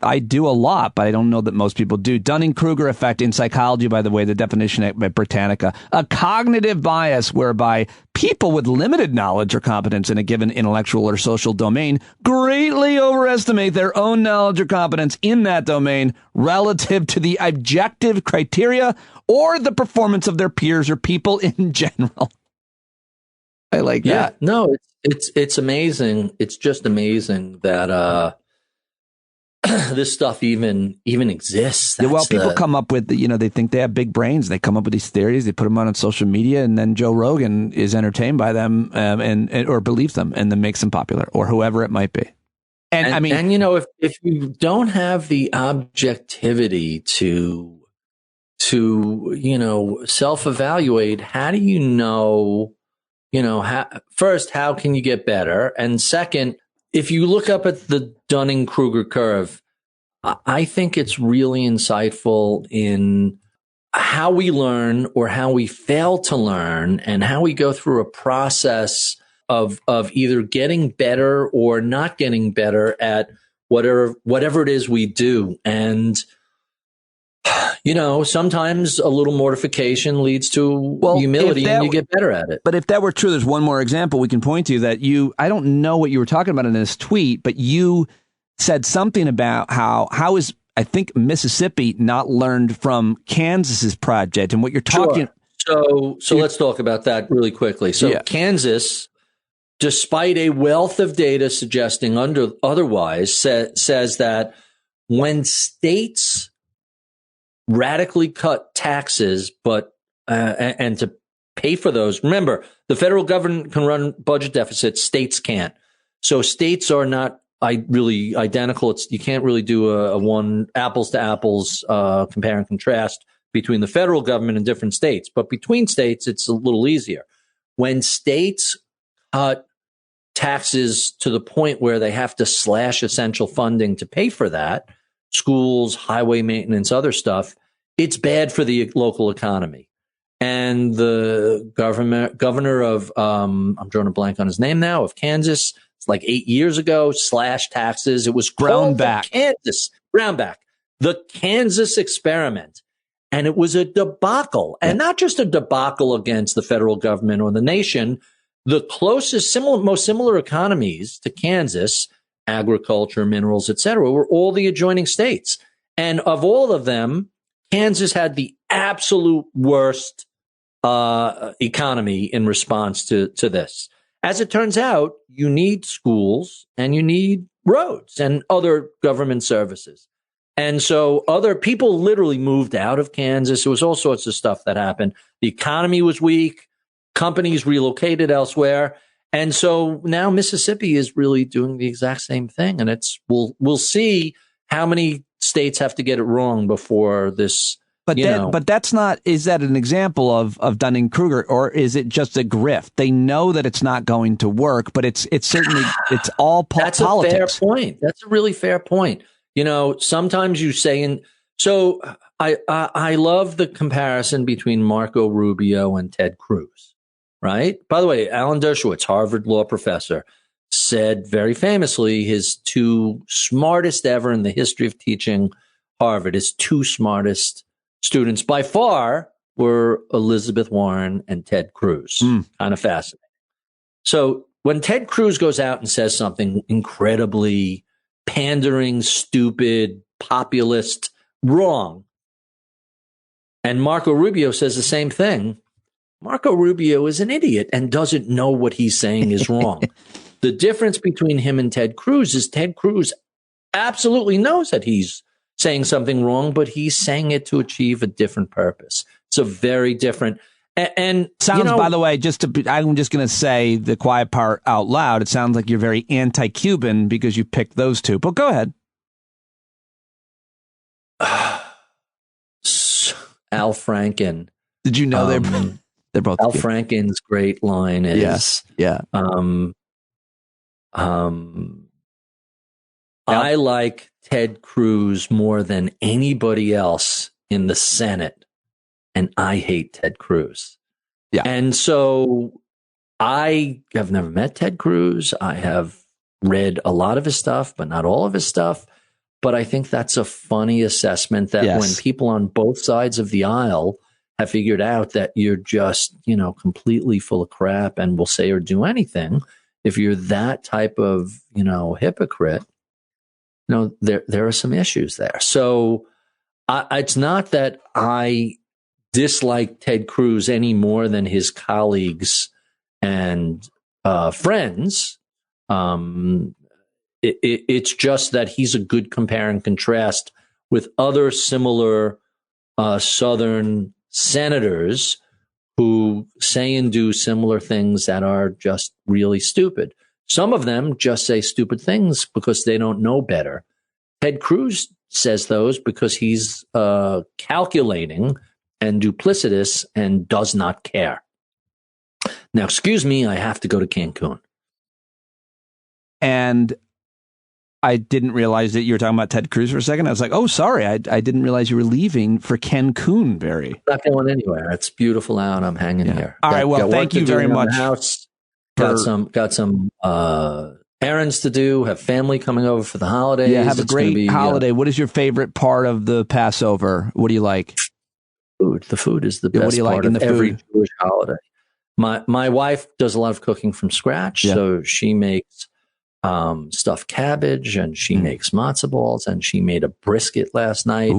I do a lot, but I don't know that most people do. Dunning-Kruger effect in psychology, by the way, the definition by Britannica, a cognitive bias whereby people with limited knowledge or competence in a given intellectual or social domain greatly overestimate their own knowledge or competence in that domain relative to the objective criteria or the performance of their peers or people in general. I like that. Yeah, no, it's amazing. It's just amazing that this stuff even exists. People come up with, they think they have big brains. They come up with these theories. They put them on social media, and then Joe Rogan is entertained by them and or believes them, and then makes them popular, or whoever it might be. And I mean, and if you don't have the objectivity to self-evaluate, how do you know? First, how can you get better? And second, if you look up at the Dunning-Kruger curve, I think it's really insightful in how we learn or how we fail to learn, and how we go through a process of either getting better or not getting better at whatever it is we do. And sometimes a little mortification leads to humility, and you get better at it. But if that were true, there's one more example we can point to that I don't know what you were talking about in this tweet, but you said something about how is, I think, Mississippi not learned from Kansas's project, and what you're talking. Sure. So let's talk about that really quickly. So Kansas despite a wealth of data suggesting otherwise, says that when states radically cut taxes, but and to pay for those, remember, the federal government can run budget deficits, states can't. So states are not really identical. You can't really do a one apples to apples compare and contrast between the federal government and different states. But between states, it's a little easier. When states cut taxes to the point where they have to slash essential funding to pay for that, schools, highway maintenance, other stuff, it's bad for the local economy. And the governor of, I'm drawing a blank on his name now, of Kansas, it's like 8 years ago, slashed taxes. It was Brownback. Brownback, the Kansas experiment. And it was a debacle, and not just a debacle against the federal government or the nation. The closest, most similar economies to Kansas, agriculture, minerals, et cetera, were all the adjoining states. And of all of them, Kansas had the absolute worst economy in response to this. As it turns out, you need schools and you need roads and other government services. And so other people literally moved out of Kansas. There was all sorts of stuff that happened. The economy was weak. Companies relocated elsewhere. And so now Mississippi is really doing the exact same thing. And we'll see how many states have to get it wrong before this. But that's not, is that an example of Dunning-Kruger, or is it just a grift? They know that it's not going to work, but it's certainly, it's all politics. That's a fair point. That's a really fair point. Sometimes you say, so I love the comparison between Marco Rubio and Ted Cruz, right? By the way, Alan Dershowitz, Harvard law professor, said very famously his two smartest ever in the history of teaching Harvard, his two smartest students by far were Elizabeth Warren and Ted Cruz. Kind of fascinating. So when Ted Cruz goes out and says something incredibly pandering, stupid, populist, wrong, and Marco Rubio says the same thing, Marco Rubio is an idiot and doesn't know what he's saying is wrong. The difference between him and Ted Cruz is Ted Cruz absolutely knows that he's saying something wrong, but he's saying it to achieve a different purpose. It's a very different. And sounds, by the way, I'm just going to say the quiet part out loud. It sounds like you're very anti-Cuban because you picked those two. But go ahead. Al Franken. Did you know they're both Al Cuban? Franken's great line is, yes, yeah. I like Ted Cruz more than anybody else in the Senate, and I hate Ted Cruz. Yeah. And so I have never met Ted Cruz. I have read a lot of his stuff, but not all of his stuff. But I think that's a funny assessment that when people on both sides of the aisle have figured out that you're just, completely full of crap and will say or do anything, if you're that type of, hypocrite, there are some issues there. So it's not that I dislike Ted Cruz any more than his colleagues and friends. It's just that he's a good compare and contrast with other similar Southern senators who say and do similar things that are just really stupid. Some of them just say stupid things because they don't know better. Ted Cruz says those because he's calculating and duplicitous and does not care. Now, excuse me, I have to go to Cancun. And I didn't realize that you were talking about Ted Cruz for a second. I was like, oh, sorry. I didn't realize you were leaving for Cancun, Barry. Not going anywhere. It's beautiful out. I'm hanging here. All right. Well, thank you very much. Got some errands to do. Have family coming over for the holidays. Yeah, have a great holiday. What is your favorite part of the Passover? What do you like? Food. The food is the best part of every Jewish holiday. My wife does a lot of cooking from scratch, so she makes stuffed cabbage, and she makes matzo balls, and she made a brisket last night.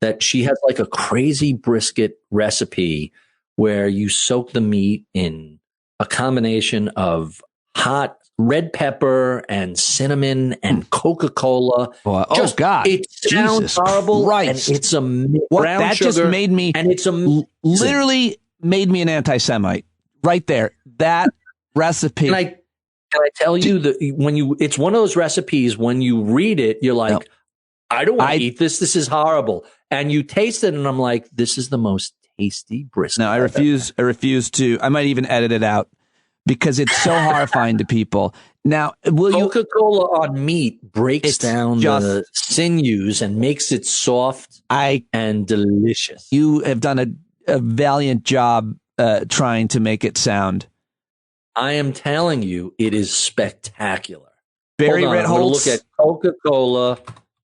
That she has like a crazy brisket recipe where you soak the meat in a combination of hot red pepper and cinnamon and Coca-Cola. Well, oh God! It sounds Jesus horrible. Christ. And it's a brown that sugar, just made me, and it's literally made me an anti-Semite right there. That recipe. Can I tell you that it's one of those recipes when you read it, you're like, no, I don't want to eat this. This is horrible. And you taste it, and I'm like, this is the most tasty brisket. No, I refuse to. I might even edit it out because it's so horrifying to people. Now, Coca-Cola on meat breaks down the sinews and makes it soft and delicious. You have done a valiant job trying to make it sound. I am telling you, it is spectacular. Barry Ritholtz. Look at Coca-Cola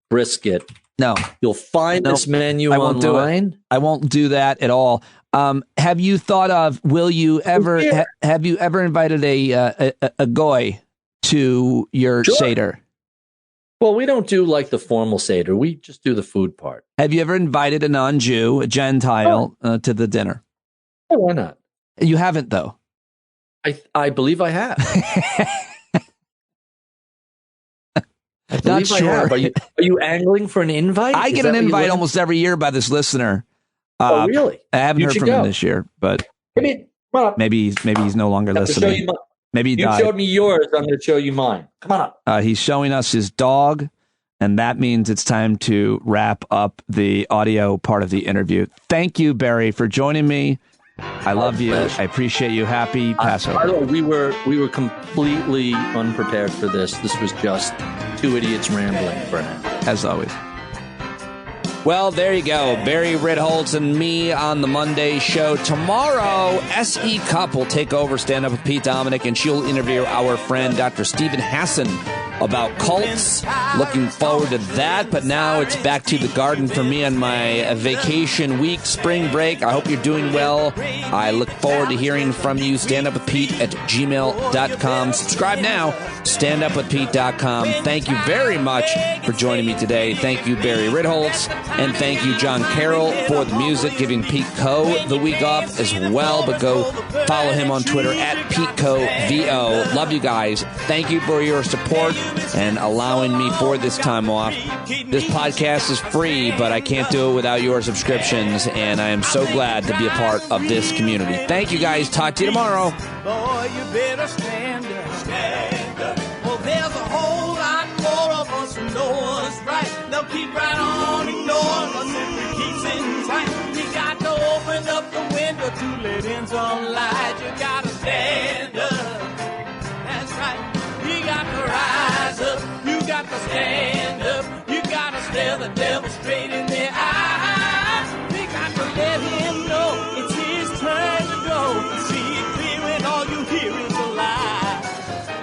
brisket. No, you'll find this menu online. I won't do that at all. Have you thought of? Will you ever? Have you ever invited a goy to your Seder? Well, we don't do like the formal Seder. We just do the food part. Have you ever invited a non-Jew, a Gentile, to the dinner? Oh, why not? You haven't, though. I believe I have. Not sure. Are you angling for an invite? I get an invite almost every year by this listener. Oh, really? I haven't heard from him this year, but maybe he's no longer listening. Maybe he died. You showed me yours. I'm going to show you mine. Come on up. He's showing us his dog, and that means it's time to wrap up the audio part of the interview. Thank you, Barry, for joining me. I love you. I appreciate you. Happy Passover. By the way, we were completely unprepared for this. This was just two idiots rambling for now. As always. Well, there you go. Barry Ritholtz and me on the Monday show. Tomorrow, S.E. Cupp will take over Stand Up with Pete Dominic, and she'll interview our friend Dr. Stephen Hassan about cults. Looking forward to that. But now it's back to the garden for me on my vacation week, spring break. I hope you're doing well. I look forward to hearing from you. StandUpWithPete@gmail.com. Subscribe now. StandUpWithPete.com. Thank you very much for joining me today. Thank you, Barry Ritholtz. And thank you, John Carroll, for the music, giving Pete Coe the week off as well. But go follow him on Twitter @PeteCoVO. Love you guys. Thank you for your support and allowing me for this time off. This podcast is free, but I can't do it without your subscriptions, and I am so glad to be a part of this community. Thank you, guys. Talk to you tomorrow. Boy, you better stand up. Stand up. Well, there's a whole lot more of us who know what's right. They'll keep right on ignoring us if we keep sitting tight. You got to open up the window to let in some light. You got to stand up. That's right. You got to rise up. You got to stand up. You got to stare the devil straight in the eye. We got to let him know it's his turn to go. See it clear when all you hear is a lie.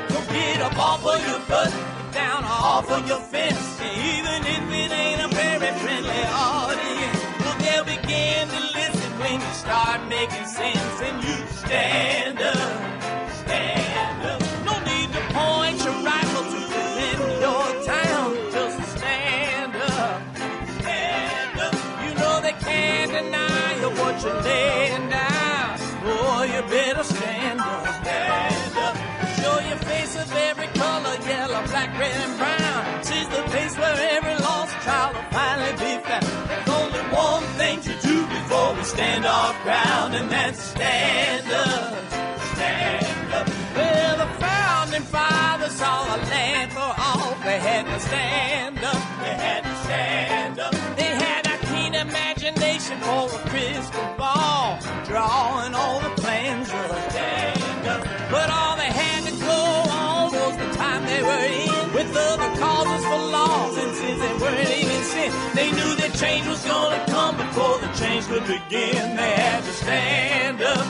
So get up off of your butt, down off of your fence. Even if it ain't a very friendly audience, well, they'll begin to listen when you start making sense. And you stand up. Stand up. No need to point your rifle to defend your town. Just stand up. Stand up. You know they can't deny you what you're laying down. Boy, you better stand up. Stand up. Show your face of every color, yellow, black, red, and brown. She's the place where every lost child will finally be found. There's only one thing to do before we stand our ground, and that's stand up. Stand up. Well, the founding fathers saw a land for all. They had to stand up. They had to stand up. They had a keen imagination for a crystal ball, drawing all the plans of a stand up. But all they had to go on was the time they were in, with other causes for laws, and since they weren't even sin, they knew that change was gonna come before the change could begin. They had to stand up.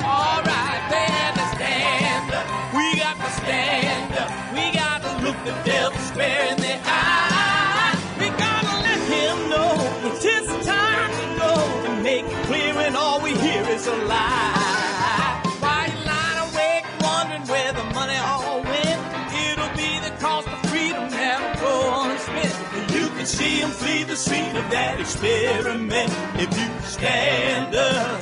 All right, they had to stand up. We got to stand up. We got to look the devil square in the eye. We got to let him know it's his time to go, and make it clear when all we hear is a lie. Why you lying awake wondering where the money all went? It'll be the cost of freedom that'll go unspent. You can see him flee the scene of that experiment if you stand up.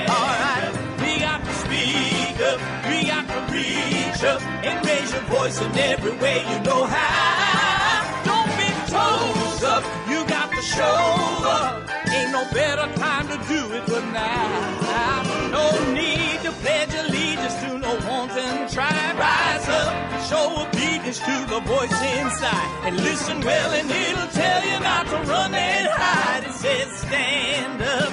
All right. We got to speak up, we got to read up and raise your voice in every way you know how. Don't be toes up, you got to show up. Ain't no better time to do it but now. No need to pledge allegiance to no wanton tribe. Rise up, show obedience to the voice inside. And listen well and it'll tell you not to run and hide. It says stand up.